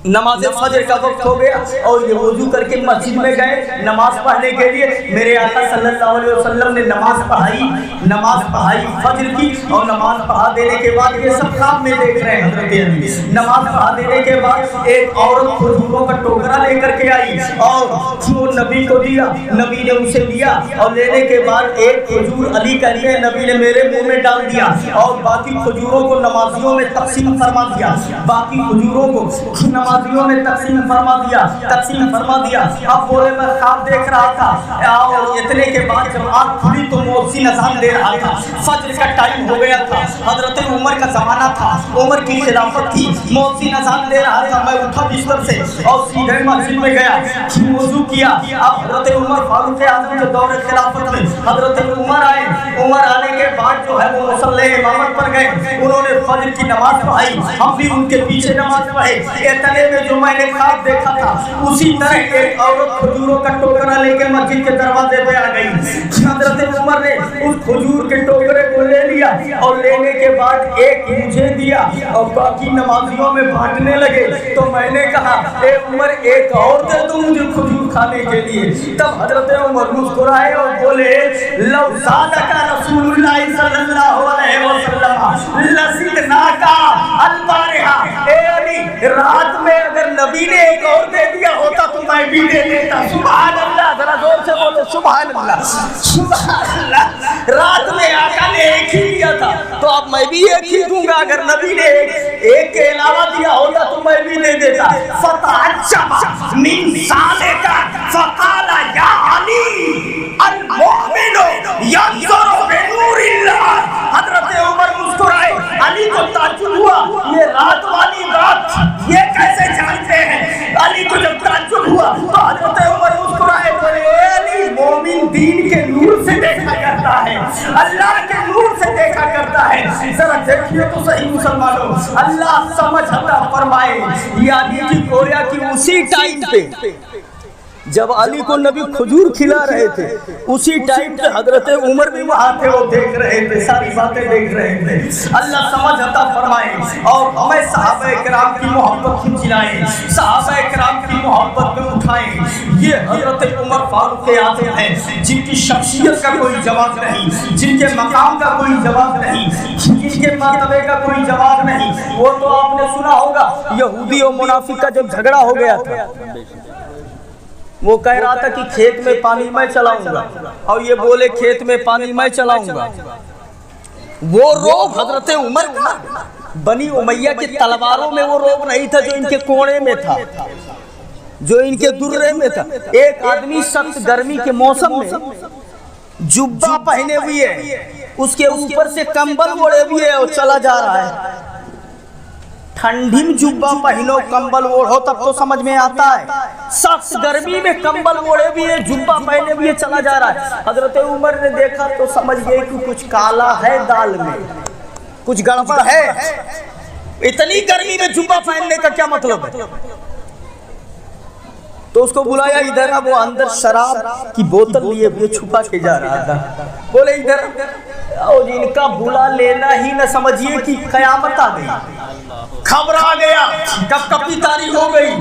نماز فجر کا وقت ہو گیا اور یہ وضو کر کے مسجد میں گئے نماز پڑھنے کے لیے۔ میرے آقا صلی اللہ علیہ وسلم نے نماز پڑھائی فجر کی، اور نماز پڑھا دینے کے بعد یہ سب خواب میں دیکھ رہے ہیں حضرت علی۔ نماز پڑھا دینے کے بعد ایک عورت کھجوروں کا ٹوکرا لے کر کے آئی اور وہ نبی کو دیا، نبی نے اسے لیا اور لینے کے بعد ایک کھجور علی کا لیے نبی نے میرے منہ میں ڈال دیا اور باقی کھجوروں کو نمازیوں میں تقسیم فرما دیا، باقی کھجوروں کو نمازیوں نے تقسیم فرما دیا۔ اب بولے میں خواب دیکھ رہا تھا اور اتنے کے بعد جب آنکھ کھلی تو مؤذن اذان دے رہا تھا، فجر کا ٹائم ہو گیا تھا، حضرت عمر کا زمانہ تھا، عمر کی خلافت تھی، مؤذن اذان دے رہا تھا۔ میں اٹھا بستر سے اور سیدھے مسجد میں گیا، وضو کیا۔ اب حضرت عمر فاروق اعظم کے دور خلافت میں حضرت عمر آئے، عمر آنے کے بعد جو ہے وہ مصلی امامت پر گئے، انہوں نے فجر کی نماز پڑھائی، ہم بھی ان کے پیچھے نماز پڑھے۔ اتنے میں جو میں نے خواب دیکھا تھا اسی طرح ایک عورت کھجوروں کا ٹوکرا لے کے مسجد کے دروازے پہ آ گئی۔ حضرت عمر نے اس کھجور کے ٹوکرے کو لے لیا اور لینے کے بعد ایک مجھے دیا اور باقی نمازیوں میں بانٹنے لگے۔ تو میں نے کہا اے عمر ایک اور دے دو مجھے کھجور کھانے کے لیے۔ تب حضرت عمر مسکرائے اور بولے لو زادک رسول اللہ صلی اللہ علیہ وسلم لزدناک البارحہ، اے علی رات میں اگر نبی نے ایک اور دے دیا ہوتا تو میں بھی دے دیتا۔ سبحان اللہ، ذرا زور سے بولو سبحان اللہ، سبحان اللہ۔ رات میں آقا نے ایک ہی دیا تھا تو اب میں بھی ایک ہی دوں گا، اگر نبی نے ایک کے علاوہ دیا ہوتا تو میں بھی دے دیتا۔ فتعجب من ذلک فقال یا علی المؤمن ینظر بنور اللہ۔ حضرت عمر مسکرائے، علی کو تعجب ہوا یہ رات والی بات یہ کیسے جانتے ہیں؟ علی کو جب تعجب ہوا تو حضرت عمر مسکرائے بولے اے علی مومن دین کے نور سے دیکھا کرتا ہے، اللہ کے نور سے دیکھا کرتا ہے۔ ذرا دیکھیے تو صحیح مسلمانوں، اللہ سمجھ عطا فرمائے۔ یہ علی کی گویا کی اسی ٹائم پہ جب علی کو نبی کھجور کھلا رہے تھے اسی ٹائم پہ حضرت عمر بھی وہاں تھے، وہ دیکھ رہے تھے، ساری باتیں دیکھ رہے تھے۔ اللہ سمجھ عطا فرمائے اور ہمیں صحابہ کرام کی محبت کھینچ لائیں، صحابہ کرام کی محبت میں اٹھائیں۔ یہ حضرت عمر فاروق اعظم ہیں جن کی شخصیت کا کوئی جواب نہیں، جن کے مقام کا کوئی جواب نہیں، جن کے مرتبے کا کوئی جواب نہیں۔ وہ تو آپ نے سنا ہوگا یہودی اور منافق کا جب جھگڑا ہو گیا تھا، وہ کہہ رہا تھا کہ کھیت میں پانی میں چلاؤں گا، اور یہ بولے کھیت میں پانی میں چلاؤں گا۔ وہ روب حضرت عمر کا بنی امیہ کی تلواروں میں وہ روب نہیں تھا جو ان کے کوڑے میں تھا، جو ان کے درے میں تھا۔ ایک آدمی سخت گرمی کے موسم میں جبہ پہنے ہوئے ہے، اس کے اوپر سے کمبل اوڑھے ہوئے ہے اور چلا جا رہا ہے۔ ٹھنڈی میں جبہ پہنو کمبل اوڑھو تب تو سمجھ میں آتا ہے، سخت گرمی میں کمبل اوڑھے ہوئے جبہ پہنے ہوئے چلا جا رہا ہے۔ حضرت عمر نے دیکھا تو سمجھ گئے کہ کچھ کالا ہے دال میں، کچھ گڑبڑ ہے۔ اتنی گرمی میں جبہ پہننے کا کیا مطلب ہے؟ تو اس کو بلایا ادھر، اب وہ اندر شراب کی بوتل لیے ہوئے چھپا کے جا رہا تھا۔ بولے ادھر، اور ان کا بلا لینا ہی نہ سمجھیے کہ قیامت آ گئی، خبر آ گیا، کب کبھی تاریخ ہو گئی۔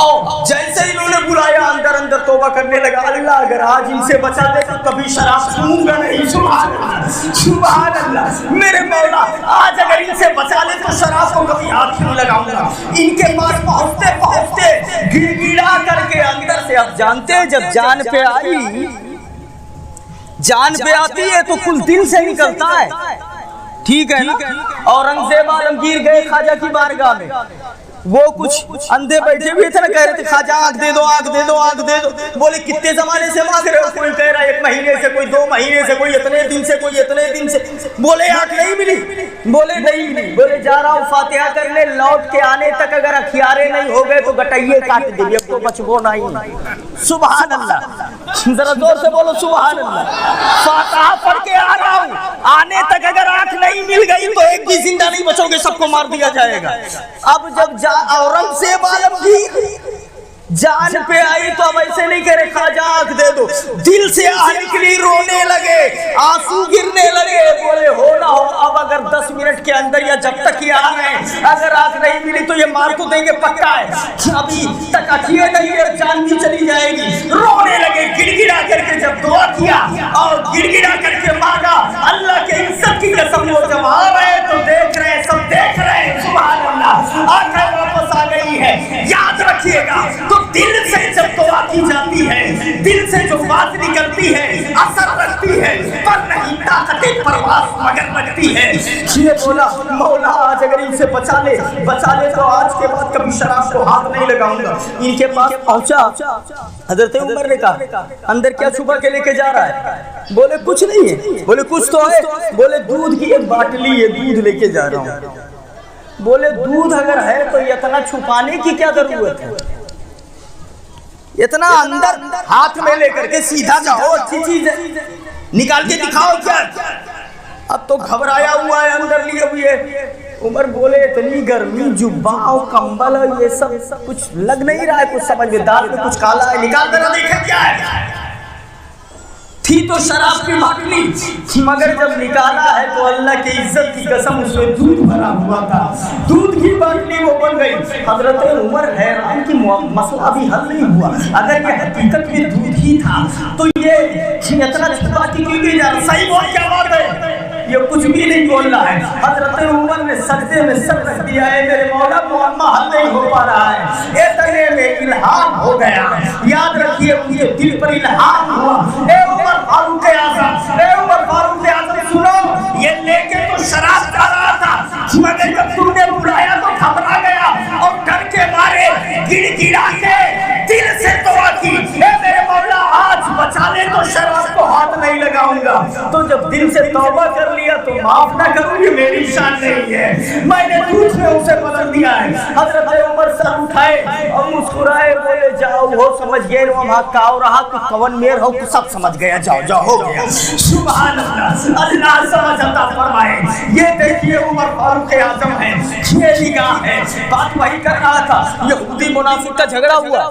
اور جیسے انہوں نے بلایا اندر اندر توبہ کرنے لگا، اللہ اگر آج ان سے بچا دے تو کبھی شراب پیوں گا نہیں۔ سبحان اللہ، سبحان اللہ، میرے مولا آج اگر ان سے بچا لے تو شراب کو کبھی ہاتھ نہیں لگاؤں گا۔ ان کے پاس پہنچتے پہنچتے گڑ گڑا کر کے اندر سے، اب جانتے ہیں جب جان پہ آئی، جان پہ آتی ہے تو کل دل سے نکلتا ہے، ٹھیک ہے نا۔ اورنگزیب عالمگیر گئے خواجہ کی بارگاہ میں، وہ کچھ اندھے بیٹھے ہوئے تھے نا، کہہ رہے تھے خواجہ آنکھ دے دو، آنکھ دے دو، آنکھ دے دو۔ بولے کتنے زمانے سے مانگ رہے ہو؟ کوئی کہہ رہا 1 مہینے سے، کوئی 2 مہینے سے، کوئی اتنے دن سے، کوئی اتنے دن سے۔ بولے آنکھ نہیں ملی؟ بولے نہیں ملی۔ بولے جا رہا ہوں فاتحہ کرنے، لوٹ کے آنے تک اگر ہتھیارے نہیں ہو گئے تو گٹائیے کاٹ دیں گے، اب تو بچبو نہیں۔ سبحان اللہ، ذرا زور سے بولو سبحان اللہ۔ فاتحہ پڑھ کے آ رہا ہوں، آنے تک اگر آنکھ نہیں مل گئی تو ایک بھی زندہ نہیں بچو گے، سب کو مار دیا جائے گا۔ اب جب اورنگزیب عالمگیر جان پہ آئی تو اب ایسے نہیں کہہ رہے خواجہ آنکھ دے دو، دل سے آہ نکلی، رونے لگے، آنسو گرنے لگے۔ بولے ہو نہ ہو اب اگر 10 منٹ کے اندر یا جب تک یہ آ گئے اگر آنکھ نہیں ملی تو یہ مار کو دیں گے، پکا ہے، ابھی تک اچھیے نہیں ہے، جان بھی چلی جائے گی۔ رونے لگے، گڑ گڑا کر کے جب دعا کیا اور گڑ گڑا کر کے مانگا، اللہ کے عزت کی قسم وہ جب آ رہے تو دیکھ رہے، سب دیکھ رہے، سبحان اللہ، آنکھیں واپس آ گئی ہے۔ یاد رکھیے گا تو دل سے جب دعا کی جاتی ہے، دل سے جو بات نکلتی ہے اثر رکھتی ہے، پر نہیں طاقت پرواز مگر رکھتی ہے۔ یہ بولا مولا آج اگر ان سے بچا لے تو آج کے بعد کبھی شراب کو ہاتھ نہیں لگاؤں گا۔ ان کے پاس پہنچا، حضرت عمر نے کہا اندر کیا چھپا کے لے کے جا رہا ہے؟ بولے کچھ نہیں ہے۔ بولے کچھ تو ہے؟ بولے دودھ کی ایک باٹلی ہے، دودھ لے کے جا رہا ہوں۔ بولے دودھ اگر ہے تو اتنا چھپانے کی کیا ضرورت ہے؟ اتنا اندر ہاتھ میں لے کر کے سیدھا جاؤ، اچھی چیز ہے، نکال کے دکھاؤ کیا۔ اب تو گھبرایا ہوا ہے، اندر لیے ہوئے۔ عمر بولے اتنی گرمی، جبہ اور کمبل اور یہ سب کچھ لگ نہیں رہا ہے، کچھ سمجھ میں، دال میں کچھ کالا ہے، نکال کر دیکھیں کیا ہے۔ تھی تو شراب کی باٹلی، مگر جب نکالا ہے تو اللہ کی عزت کی قسم اس میں دودھ بھرا ہوا تھا، دودھ کی باٹلی وہ بن گئی۔ حضرت عمر حیران کہ مسئلہ ابھی حل نہیں ہوا، اگر یہ حقیقت میں دودھ ہی تھا تو یہ اتنا چھپا کی کیوں نہیں جا رہا؟ صحیح بول کیا بات ہے؟ یہ کچھ بھی نہیں بول رہا ہے۔ حضرت عمر نے سجدے میں سر رکھ دیا ہے، میرے مولا معمہ حل نہیں ہو پا رہا ہے، اتنے میں الہام ہو گیا۔ یاد رکھیے مجھے دل پر الہام ہوا، اے عمر فاروق اعظم، اے عمر فاروق اعظم سنو، یہ لے کے تو شراب کھا رہا تھا، مگر جب تم نے بلایا تو گھبرا گیا اور ڈر کے مارے گڑ گڑا کے دل سے دعا کی، اے میرے مولا آج بچا لے تو شراب کو ہاتھ نہیں لگاؤں گا۔ تو جب دل سے توبہ کر لیا تو معاف نہ کروں، یہ میری شان نہیں ہے، میں نے جھوٹ میں اسے بدل دیا ہے۔ حضرت عمر سر اٹھائے اور مسکرائے، بولے جاؤ، وہ سمجھ گئے وہاں کاؤ رہا کہ کون میر ہو کہ سب سمجھ گیا، جاؤ جاؤ ہو گیا۔ سبحان اللہ، اللہ سمجھ عطا فرمائے۔ یہ دیکھیے عمر فاروق اعظم ہے، یہ نگاہ ہے، بات وہی کر رہا تھا، یہودی منافق کا جھگڑا ہوا،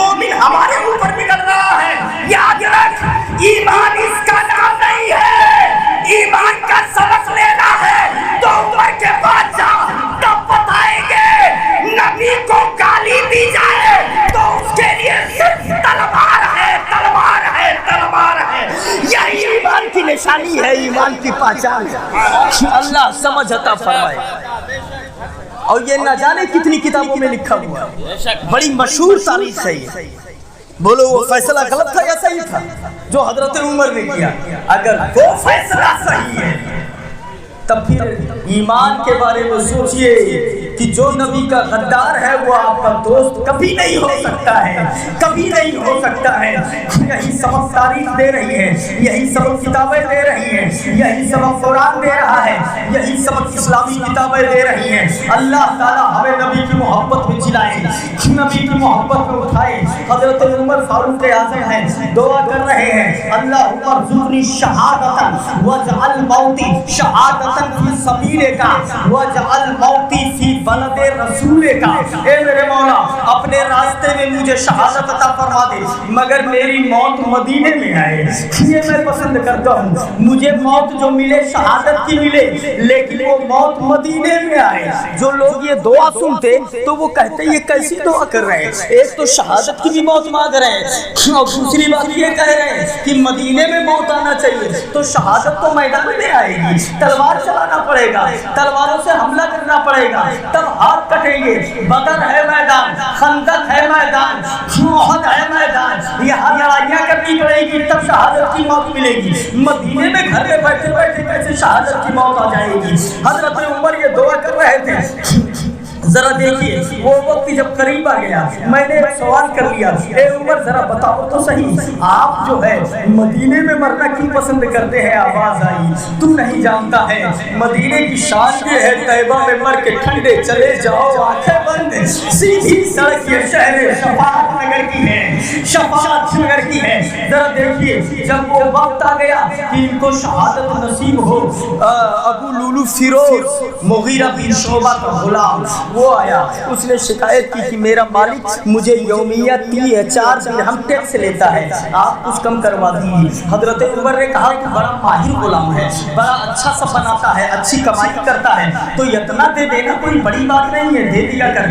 مومن ہمارے اوپر بگڑ رہا ہے. یاد رکھ ایمان اس کا نام نہیں ہے. ایمان کا سبق لینا ہے تو عمر کے بعد جا, تب بتائیں گے. نبی کو گالی دی جائے تو اس کے لیے صرف تلوار ہے, تلوار ہے, تلوار ہے. یہی ایمان کی نشانی ہے, ایمان کی پہچان ہے. اللہ سمجھ عطا فرمائے. اور یہ نہ جانے کتنی کتابوں میں لکھا ہوا, بڑی مشہور تاریخ ہے یہ. بولو وہ فیصلہ غلط تھا یا صحیح تھا جو حضرت عمر نے کیا؟ اگر وہ فیصلہ صحیح ہے تب پھر ایمان کے بارے میں سوچئے کہ جو نبی کا غدار ہے وہ آپ کا دوست کبھی نہیں ہو سکتا ہے, کبھی نہیں ہو سکتا ہے. یہی سبق تاریخ دے رہی ہے, یہی سبق کتابیں دے رہی ہیں, یہی سبق قرآن دے رہا ہے, یہی سبق اسلامی کتابیں دے رہی ہیں. اللہ تعالیٰ ہمیں نبی کی محبت میں جلائے, نبی کی محبت میں اٹھائے. حضرت عمر فاروق اعظم ہیں, دعا کر رہے ہیں اللہم ارزقنی شہادۃ واجعل موتی شہادۃ فی سبیلک واجعل موتی فی بلد رسول کا. اے میرے مولا اپنے راستے میں مجھے شہادت عطا فرما دے مگر میری موت مدینے میں آئے. یہ میں پسند کرتا ہوں, مجھے موت جو ملے شہادت کی ملے لیکن وہ موت مدینے میں آئے. جو لوگ یہ دعا سنتے تو وہ کہتے یہ کیسی دعا کر رہے ہیں, ایک تو شہادت کی بھی موت مانگ رہے ہیں اور دوسری بات یہ کہہ رہے ہیں کہ مدینے میں موت آنا چاہیے. تو شہادت تو میدان میں آئے گی, تلوار چلانا پڑے گا, تلواروں سے حملہ کرنا پڑے گا, تب ہاتھ کٹیں گے. بدر ہے میدان, خندق ہے میدان, احد ہے میدان, یہاں لڑائیاں کرنی پڑے گی تب شہادت کی موت ملے گی. مدینے میں گھر میں بیٹھے بیٹھے کیسے شہادت کی موت آ جائے گی؟ حضرت عمر یہ دعا کر رہے تھے. ذرا دیکھیے وہ وقت جب قریب آ گیا میں نے ایک سوال کر لیا, اے عمر ذرا بتاؤ تو صحیح آپ جو ہے مدینے میں مرنا کیوں پسند کرتے ہیں؟ آواز آئی تو نہیں جانتا ہے مدینے کی شان یہ ہے طیبہ میں مر کے ٹھنڈے چلے جاؤ آنکھیں بند, سیدھی سڑک یہ شہر شفاعت نگر کی ہے, شفاعت نگر کی ہے. ذرا دیکھیے جب وہ وقت آ گیا کہ ان کو شہادت نصیب ہو, ابو لولو فیروز مغیرہ بن شعبہ کا غلام وہ آیا, اس نے شکایت کی کہ میرا مالک مجھے یومیہ 4 درہم ٹیکس لیتا ہے, آپ کچھ کم کروا دیجیے. حضرت عمر نے کہا کہ بڑا ماہر غلام ہے, بڑا اچھا سا بناتا ہے, اچھی کمائی کرتا ہے, تو اتنا دے دینا کوئی بڑی بات نہیں ہے, دے دیا کر.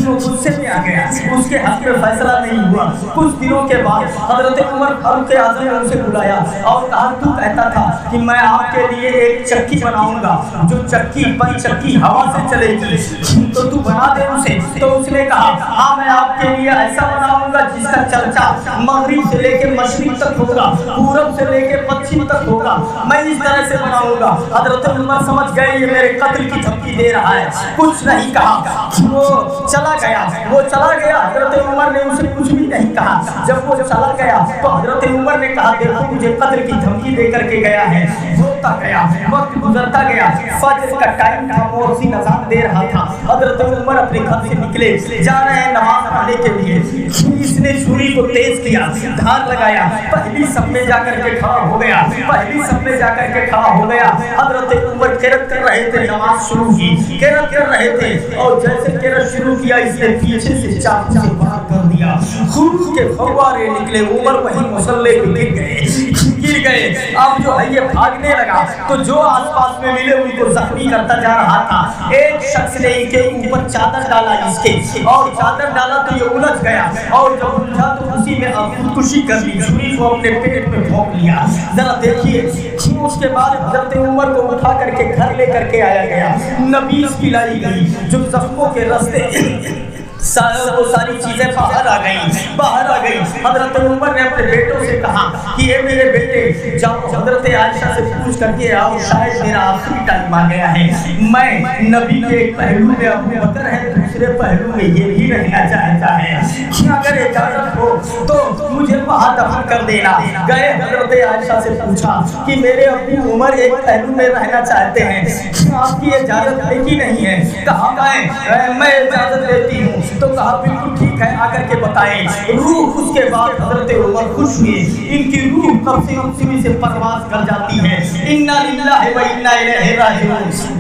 وہ غصے میں آ گیا, اس کے حق میں فیصلہ نہیں ہوا. کچھ دنوں کے بعد حضرت عمر فاروق اعظم نے اسے بلایا اور کہا تو کہتا تھا کہ میں آپ کے لیے ایک چکی بناؤں گا جو چکی بن چکی ہوا سے چلے گی, تو تو بنا دے اسے. تو اس نے کہا ہاں میں آپ کے لیے ایسا بناؤں گا جس کا چرچا مغرب سے لے کے مشرق تک ہوگا, پورب سے لے کے پچھم تک ہوگا, میں اس طرح سے بناؤں گا. حضرت عمر سمجھ گئے یہ میرے قتل کی دھمکی دے رہا ہے, کچھ نہیں کہا. وہ چلا گیا, وہ چلا گیا. حضرت عمر نے اسے کچھ بھی نہیں کہا. جب وہ چلا گیا تو حضرت عمر نے کہا دیکھو مجھے قتل کی دھمکی دے کر کے گیا ہے. ہوتا گیا, وقت گزرتا گیا, فجر کا ٹائم تھا, مؤذن اذان دے رہا تھا. حضرت عمر اپنے گھر سے نکلے, جا رہے ہیں نماز پڑھنے کے لیے. اس نے چھری کو تیز کیا, دھار لگایا, پہلی صف میں جا کر کے کھڑا ہو گیا, پہلی صف میں جا کر کے کھڑا ہو گیا. حضرت عمر قرات کر رہے تھے, نماز شروع کی, قرات کر رہے تھے, اور جیسے قرات شروع کیا اس نے پیچھے سے چاقو سے وار کر دیا, خون کے فوارے نکلے. عمر وہیں مصلی پہ گر گئے. اب جو ہے یہ بھاگنے لگا تو جو آس پاس میں ملے ان کو زخمی کرتا جا رہا تھا. ایک شخص نے ان کے اوپر چادر ڈالا اس کے, اور چادر ڈالا تو یہ الجھ گیا, اور جب الجھا تو اسی میں خودکشی کر لی, چھری کو اپنے پیٹ میں پھونک لیا. ذرا دیکھیے اس کے بعد حضرت عمر کو اٹھا کر کے گھر لے کر کے آیا گیا, نبیذ پلائی گئی, جو زخموں کے رستے وہ ساری چیزیں باہر آ گئی. حضرت عمر نے اپنے بیٹوں سے کہا کہ اے میرے بیٹے جاؤ حضرت عائشہ سے پوچھ کر کے آؤ, شاید میرا آخری ٹائم آ گیا ہے. میں نبی کے ایک پہلو میں ابو بکر ہے, دوسرے پہلو میں یہ بھی رہنا چاہتا ہے, اگر اجازت ہو تو مجھے وہاں دفن کر دینا. گئے حضرت عائشہ سے پوچھا کہ میرے ابو عمر ایک پہلو میں رہنا چاہتے ہیں, آپ کی اجازت ہے کہ نہیں ہے؟ کہا میں اجازت دیتی ہوں. تو کہا بالکل ٹھیک ہے, آ کر کے بتائیں. روح اس کے بعد حضرت عمر خوش ہوئے, ان کی روح کب سے سے پرواز کر جاتی ہے. انا للہ و انا الیہ راجعون.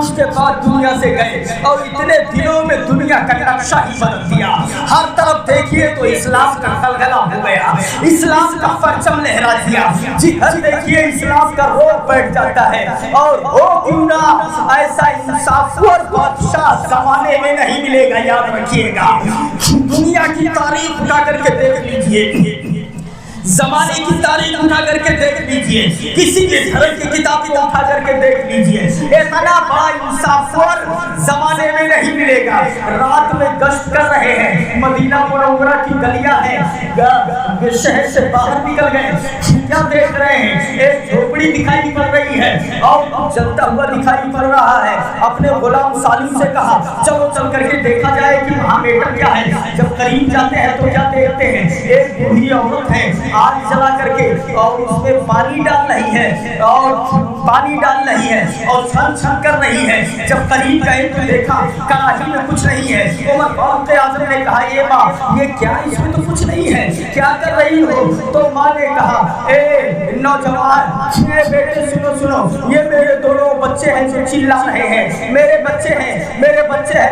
اس کے بعد دنیا سے گئے اور اتنے دنوں میں دنیا کا نقشہ ہی بدل دیا۔ ہر طرف دیکھیے تو اسلام کا غلغلہ ہو گیا، اسلام کا پرچم لہرا دیا، جدھر دیکھیے اسلام کا روپ بیٹھ جاتا ہے۔ اور ہو کیوں نہ ایسا انصاف اور بادشاہ زمانے میں نہیں ملے گا، یاد رکھیے گا۔ دنیا کی تاریخ اٹھا کر کے دیکھ لیجیے، زمانے کی تاریخ اٹھا کر کے دیکھ لیجئے، کسی بھی دھرم کی کتاب کو اٹھا کر کے دیکھ لیجئے، اتنا بڑا انصاف اور زمانے میں نہیں ملے گا۔ رات میں گشت کر رہے ہیں، مدینہ منورہ کی گلیاں ہیں، شہر سے باہر نکل گئے، کیا دیکھ رہے ہیں؟ ایک جھوپڑی دکھائی پڑ رہی ہے اور جلتا ہوا دکھائی پڑ رہا ہے۔ اپنے غلام سالم سے کہا چلو چل کر کے دیکھا جائے کہ وہاں میٹر کیا ہے۔ جب قریب جاتے ہیں تو کیا دیکھتے ہیں؟ ایک بوڑھی عورت ہے، آگ جلا کر کے اور اس میں پانی ڈال رہی ہے اور چھن چھن کر رہی ہے۔ جب قریب گئے تو دیکھا کڑاہی میں کچھ نہیں ہے۔ عمر فاروق اعظم نے کہا یہ ماں یہ کیا، اس میں تو کچھ نہیں ہے، کیا کر رہی ہو؟ تو ماں نے کہا اے نوجوان، اے بیٹے سنو، یہ میرے دونوں بچے ہیں جو چلا رہے ہیں، میرے بچے ہیں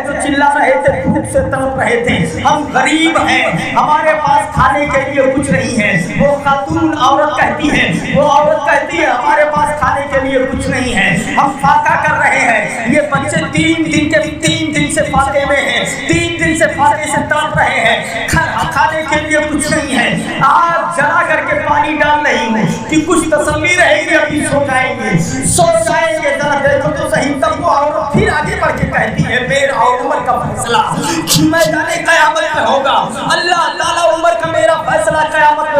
جو چلا رہے تھے، بھوک سے تڑپ رہے تھے، ہم غریب ہیں، ہمارے پاس کھانے کے لیے کچھ نہیں ہے۔ وہ خاتون عورت کہتی ہے ہمارے پاس کھانے کے لیے کچھ نہیں ہے، ہم فاقہ کر رہے ہیں۔ یہ بچے 3 دن سے فاقے میں ہیں، 3 دن سے فاقے سے تڑپ رہے ہیں، کھانے کے لیے کچھ نہیں ہے۔ آگ جلا کر کے پانی ڈال رہی ہوں کہ کچھ تسلی رہے گی، ابھی سو جائیں گے ذرا دیکھو تو صحیح۔ تب وہ عورت پھر آگے بڑھ کے کہتی ہے میرا اور عمر کا فیصلہ میدان قیامت میں ہوگا، اللہ تعالیٰ عمر کا میرا فیصلہ قیامت میں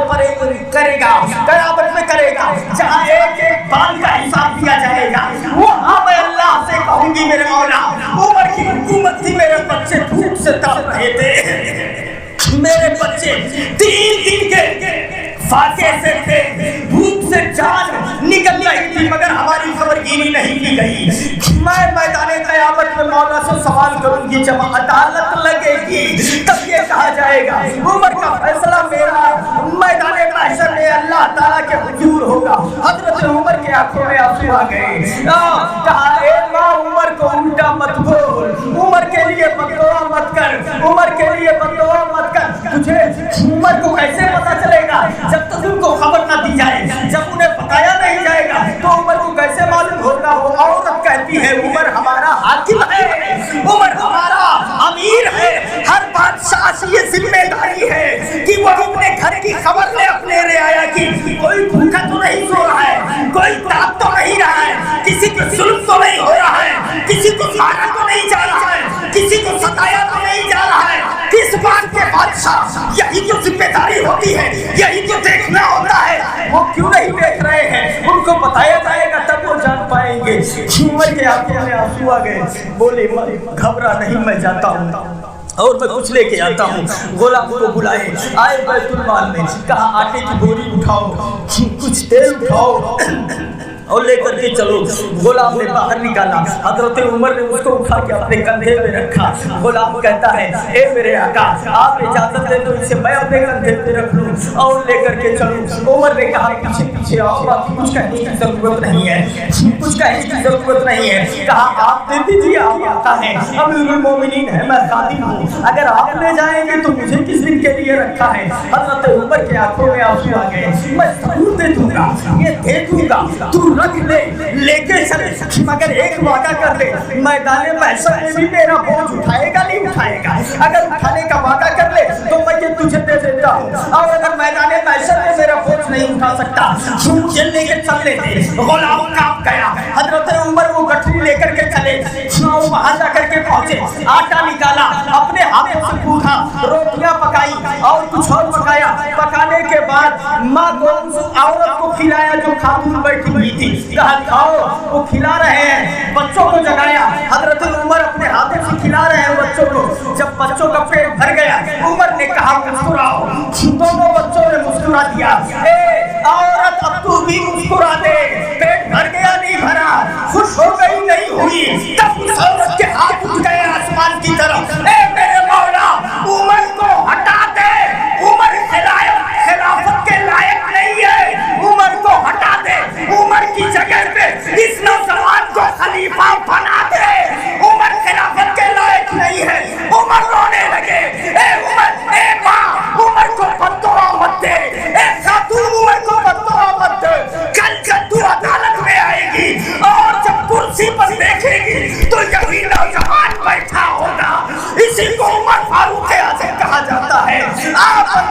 کرے گا، جہاں ایک ایک بال کا حساب دیا جائے گا، وہاں میں اللہ سے کہوں گی میرے مولا عمر کی حکومت تھی، میرے بچے بھوک سے تڑپ رہے تھے، میرے بچے 3 دن کے فاقے سے تھے، بھوک سے جان نکل رہی تھی، مگر ہماری خبر گیری نہیں کی گئی۔ میں میدان قیامت میں مولا سے سوال کروں گی، جب عدالت لگے گی تب یہ کہا جائے گا عمر کا فیصلہ میرا میدان محشر میں اللہ تعالیٰ کے حضور ہوگا۔ حضرت عمر کے آنکھوں میں آنسو آ گئے، کہا اے ماں عمر کو الٹا مت بول، عمر کے لیے بددعا مت کر، عمر کے لیے بددعا مت کر۔ تجھے عمر کو کیسے پتا چلے گا جب تک ان کو خبر نہ دی جائے، جب انہیں بتایا نہیں جائے گا تو عمر کو کیسے معلوم ہوگا؟ وہ عورت کہتی ہے عمر ہمارا حاکم ہے، عمر ہمارا امیر ہے، ہر بادشاہ کی یہ ذمہ داری ہے کہ وہ اپنے گھر کی خبر لے اپنے رعایا کی، کوئی بھوکا تو نہیں سو رہا ہے، کوئی تڑپ تو نہیں رہا ہے، کسی کو ظلم تو نہیں ہو رہا ہے، کسی کو مارا تو نہیں جا رہا ہے، کسی کو ستایا تو نہیں جا رہا ہے۔ کس بات کے بادشاہ؟ یہی تو ذمہ داری ہوتی ہے، یہی تو دیکھنا ہوتا ہے۔ وہ کیوں نہیں دیکھ رہے ہیں؟ ان کو بتایا جائے گا تب وہ جان پائیں گے۔ عمر کے آنکھوں میں آنسو آ گئے، بولے گھبرا نہیں، میں جاتا ہوں اور میں کچھ لے کے آتا ہوں۔ غلام کو بلائے، آئے بیت المال میں، کہا آٹے کی بوری اٹھاؤ، کچھ تیل اٹھاؤ اور لے کر کے چلو۔ غلام نے باہر نکالا، حضرت عمر نے اس کو اٹھا کے اپنے کندھے پہ رکھا۔ غلام کہتا ہے اے میرے آقا آپ اجازت دے تو اسے میں اپنے کندھے پہ رکھ لوں اور لے کر کے چلوں۔ عمر نے کہا پیچھے پیچھے آؤ، باقی کچھ کہنے کی ضرورت نہیں ہے، کچھ کہنے کی ضرورت نہیں ہے۔ کہا آپ دے دیجیے، آپ آقا ہیں، امیر المومنین ہیں، میں خادم ہوں، اگر آپ لے جائیں گے تو مجھے کس دن کے لیے رکھا ہے؟ حضرت عمر کے آنکھوں میں آنسو آ گئے، میں ضرور دے دوں گا، یہ دے دوں گا، تو رکھ لے کے چلے، مگر ایک وعدہ کر لے میدان محشر میں بھی میرا بوجھ اٹھائے گا نہیں اٹھائے گا؟ اگر اٹھانے کا وعدہ کر لے تو میں یہ تجھے دے دیتا ہوں، اور اگر میدان محشر میں میرا بوجھ نہیں اٹھا سکتا چلنے کے چلنے دے۔ غلام کانپ گیا، حضرت عمر وہ گٹھری لے کر کے چلے، وہاں جا کر کے پہنچے، آٹا نکالا، اپنے ہاتھوں سے گوندھا، روٹیاں پکائی اور کچھ اور پکایا۔ پکانے کے بعد ماں کو عورت کو کھلایا جو خاتون بیٹھی ہوئی تھی، کہا کھاؤ، وہ کھلا رہے ہیں، بچوں کو جگایا، حضرت عمر اپنے ہاتھوں سے کھلا رہے ہیں بچوں کو۔ جب بچوں کا پیٹ بھر گیا عمر نے کہا مسکراؤ، دونوں بچوں نے مسکرا دیا۔ اے عورت اب تو بھی مسکرا دے، پیٹ بھر گیا نہیں بھرا، خوش ہو گئی نہیں ہوئی؟ تب اس عورت کے ہاتھ اٹھ گئے آسمان کی طرف، اے میرے مولا عمر کو ہٹا دے، عمر خلافت کے لائق نہیں ہے، عمر کو ہٹا دے۔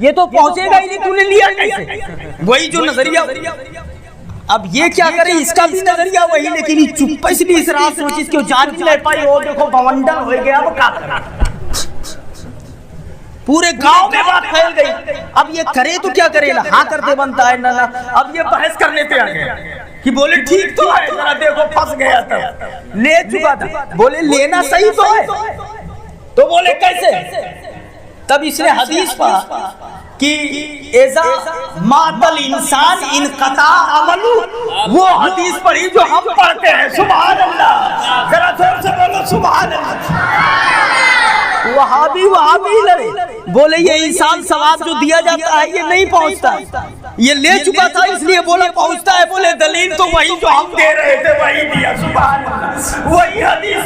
یہ تو پہنچے گا ہی نہیں، تو نے لیا کیسے؟ وہی جو نظریہ. اب یہ کیا کرے، اس کا بھی نظریہ وہی، لیکن یہ چپ اس لیے اس راز سے وہ چیز کیوں جان کی لے پائی. وہ دیکھو بونڈل ہو گیا، اب کیا کرے، پورے گاؤں میں بات پھیل گئی. اب یہ کرے تو کیا کرے، نہ ہاں کرتے بنتا ہے نہ. اب یہ بحث کرنے پہ آ گیا کہ بولے ٹھیک تو ہے، ذرا دیکھو پھنس گیا تھا، لے چکا تھا. بولے لینا صحیح تو ہے، تو بولے کیسے. تب اس نے حدیث پڑھا کہ اذا مات الانسان انقطع عملو، وہ حدیث پڑھی جو ہم پڑھتے ہیں. سبحان اللہ، ذرا زور سے بولو سبحان اللہ. وہابی لڑے، بولے یہ انسان ثواب جو دیا جاتا ہے یہ نہیں پہنچتا، یہ لے چکا تھا اس لیے بولا پہنچتا ہے. بولے دلیل تو وہی جو ہم دے رہے تھے وہی دیا. سبحان اللہ، وہی حدیث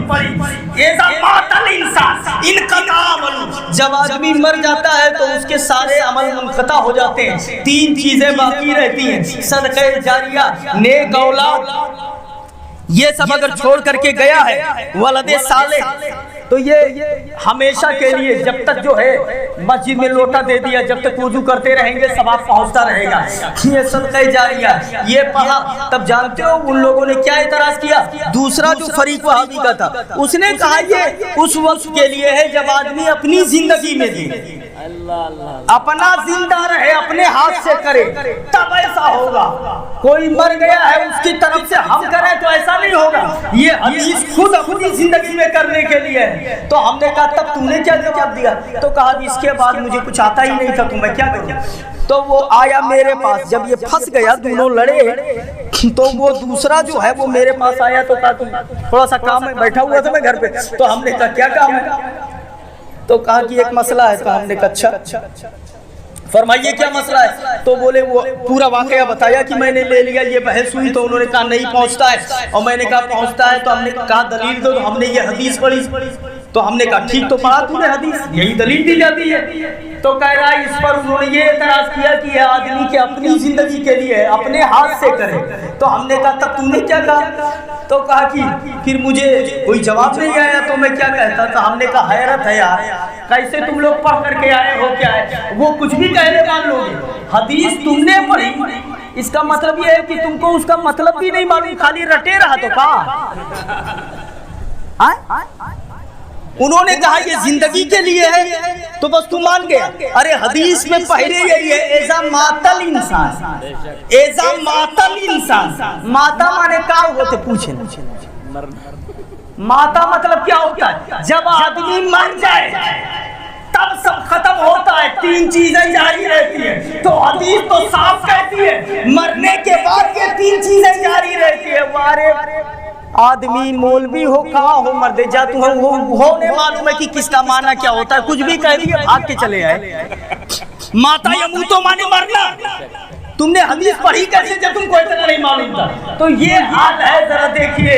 پڑھی اذا مات الانسان انقطع عملو، جب آدمی مر جاتا ہے تو اس کے سارے عمل منقطع ہو جاتے ہیں. 3 چیزیں باقی رہتی ہیں، صدقہ جاریہ، نیک اولاد، یہ سب اگر چھوڑ کر کے گیا ہے، ولد صالح، تو یہ ہمیشہ کے لیے جب تک جو ہے مسجد میں لوٹا دے دیا، جب تک وضو کرتے رہیں گے ثواب پہنچتا رہے گا. یہ صدقہ جاریہ یہ پڑھا. تب جانتے ہو ان لوگوں نے کیا اعتراض کیا؟ دوسرا جو فریق وہابی کا تھا اس نے کہا یہ اس وقت کے لیے ہے جب آدمی اپنی زندگی میں دے، اپنا زندہ رہے، اپنے ہاتھ سے کرے، تب ایسا ہوگا. کوئی مر گیا ہے اس کی طرف سے ہم کریں تو ایسا نہیں ہوگا. یہ حدیث خود اپنی زندگی میں کرنے کے لیے ہے. تو ہم نے کہا تب تم نے کیا جواب دیا؟ تو کہا اس کے بعد مجھے کچھ آتا ہی نہیں تھا تو میں کیا کروں. تو وہ آیا میرے پاس، جب یہ پھنس گیا دونوں لڑے تو وہ دوسرا جو ہے وہ میرے پاس آیا تو کہا تھوڑا سا کام ہے، بیٹھا ہوا تھا میں گھر پہ. تو ہم نے کہا کیا کام ہے؟ تو کہا کہ ایک مسئلہ ہے. تو ہم نے کہا اچھا فرمائیے کیا مسئلہ ہے. تو بولے وہ پورا واقعہ بتایا کہ میں نے لے لیا، یہ بحث ہوئی تو انہوں نے کہا نہیں پہنچتا ہے، اور میں نے کہا پہنچتا ہے. تو ہم نے کہا دلیل دو. تو ہم نے یہ حدیث پڑھی. تو ہم نے کہا ٹھیک تو پڑھا تو نے حدیث، یہی دلیل دی جاتی ہے. تو کہہ رہا ہے اس پر انہوں نے یہ اعتراض کیا کہ یہ آدمی کے اپنی زندگی کے لیے اپنے ہاتھ سے کرے. تو ہم نے کہا تب تم نے کیا کہا؟ تو کہا کہ پھر مجھے کوئی جواب نہیں آیا تو میں کیا کہتا. تو ہم نے کہا حیرت ہے یار، کیسے تم لوگ پڑھ کر کے آئے ہو، کیا ہے وہ کچھ بھی کہنے مان لو گے. حدیث تم نے پڑھی، اس کا مطلب یہ ہے کہ تم کو اس کا مطلب بھی نہیں معلوم، خالی رٹے رہا. تو کہا انہوں نے کہا یہ زندگی کے لیے ہے تو بس تو مان گیا. ارے حدیث میں پہلے یہی ہے اذا مات الانسان، اذا مات الانسان، ماتا مانے کیا ہوتے پوچھیں، ماتا مطلب کیا ہوتا ہے؟ جب آدمی مر جائے تب سب ختم ہوتا ہے، 3 چیزیں جاری رہتی ہیں. تو حدیث تو صاف کہتی ہے مرنے کے بعد یہ 3 چیزیں جاری رہتی ہے. وارے آدمی مولوی ہو کہاں ہو مرد جا تو ہونے معلوم ہے کہ کس کا معنی کیا ہوتا ہے. کچھ بھی کہہ دیے بھاگ کے چلے آئے. ماتا یموتو مانے مرنا. تم نے حدیث پڑھی کیسے جب تم کو اتنا نہیں معلوم تھا؟ تو یہ حال ہے. ذرا دیکھیے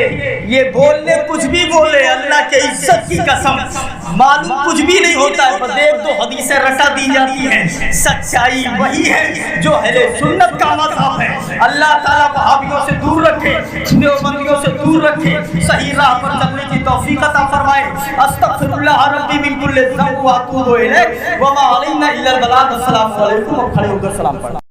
یہ بولنے کچھ بھی بولے، اللہ کے عزت کی قسم معلوم کچھ بھی نہیں ہوتا ہے. بس ایک دو حدیثیں رٹا دی جاتی ہیں. سچائی وہی ہے جو اہل سنت کا مذہب ہے. اللہ تعالیٰ وہابیوں سے دور رکھے، دیوبندیوں سے دور رکھے، صحیح راہ پر چلنے کی توفیق عطا فرمائے. استغفر اللہ ربی من کل ذنب واتوب الیہ وما علینا الا البلاغ. السلام علیکم. اور کھڑے ہو کر سلام پڑھنا.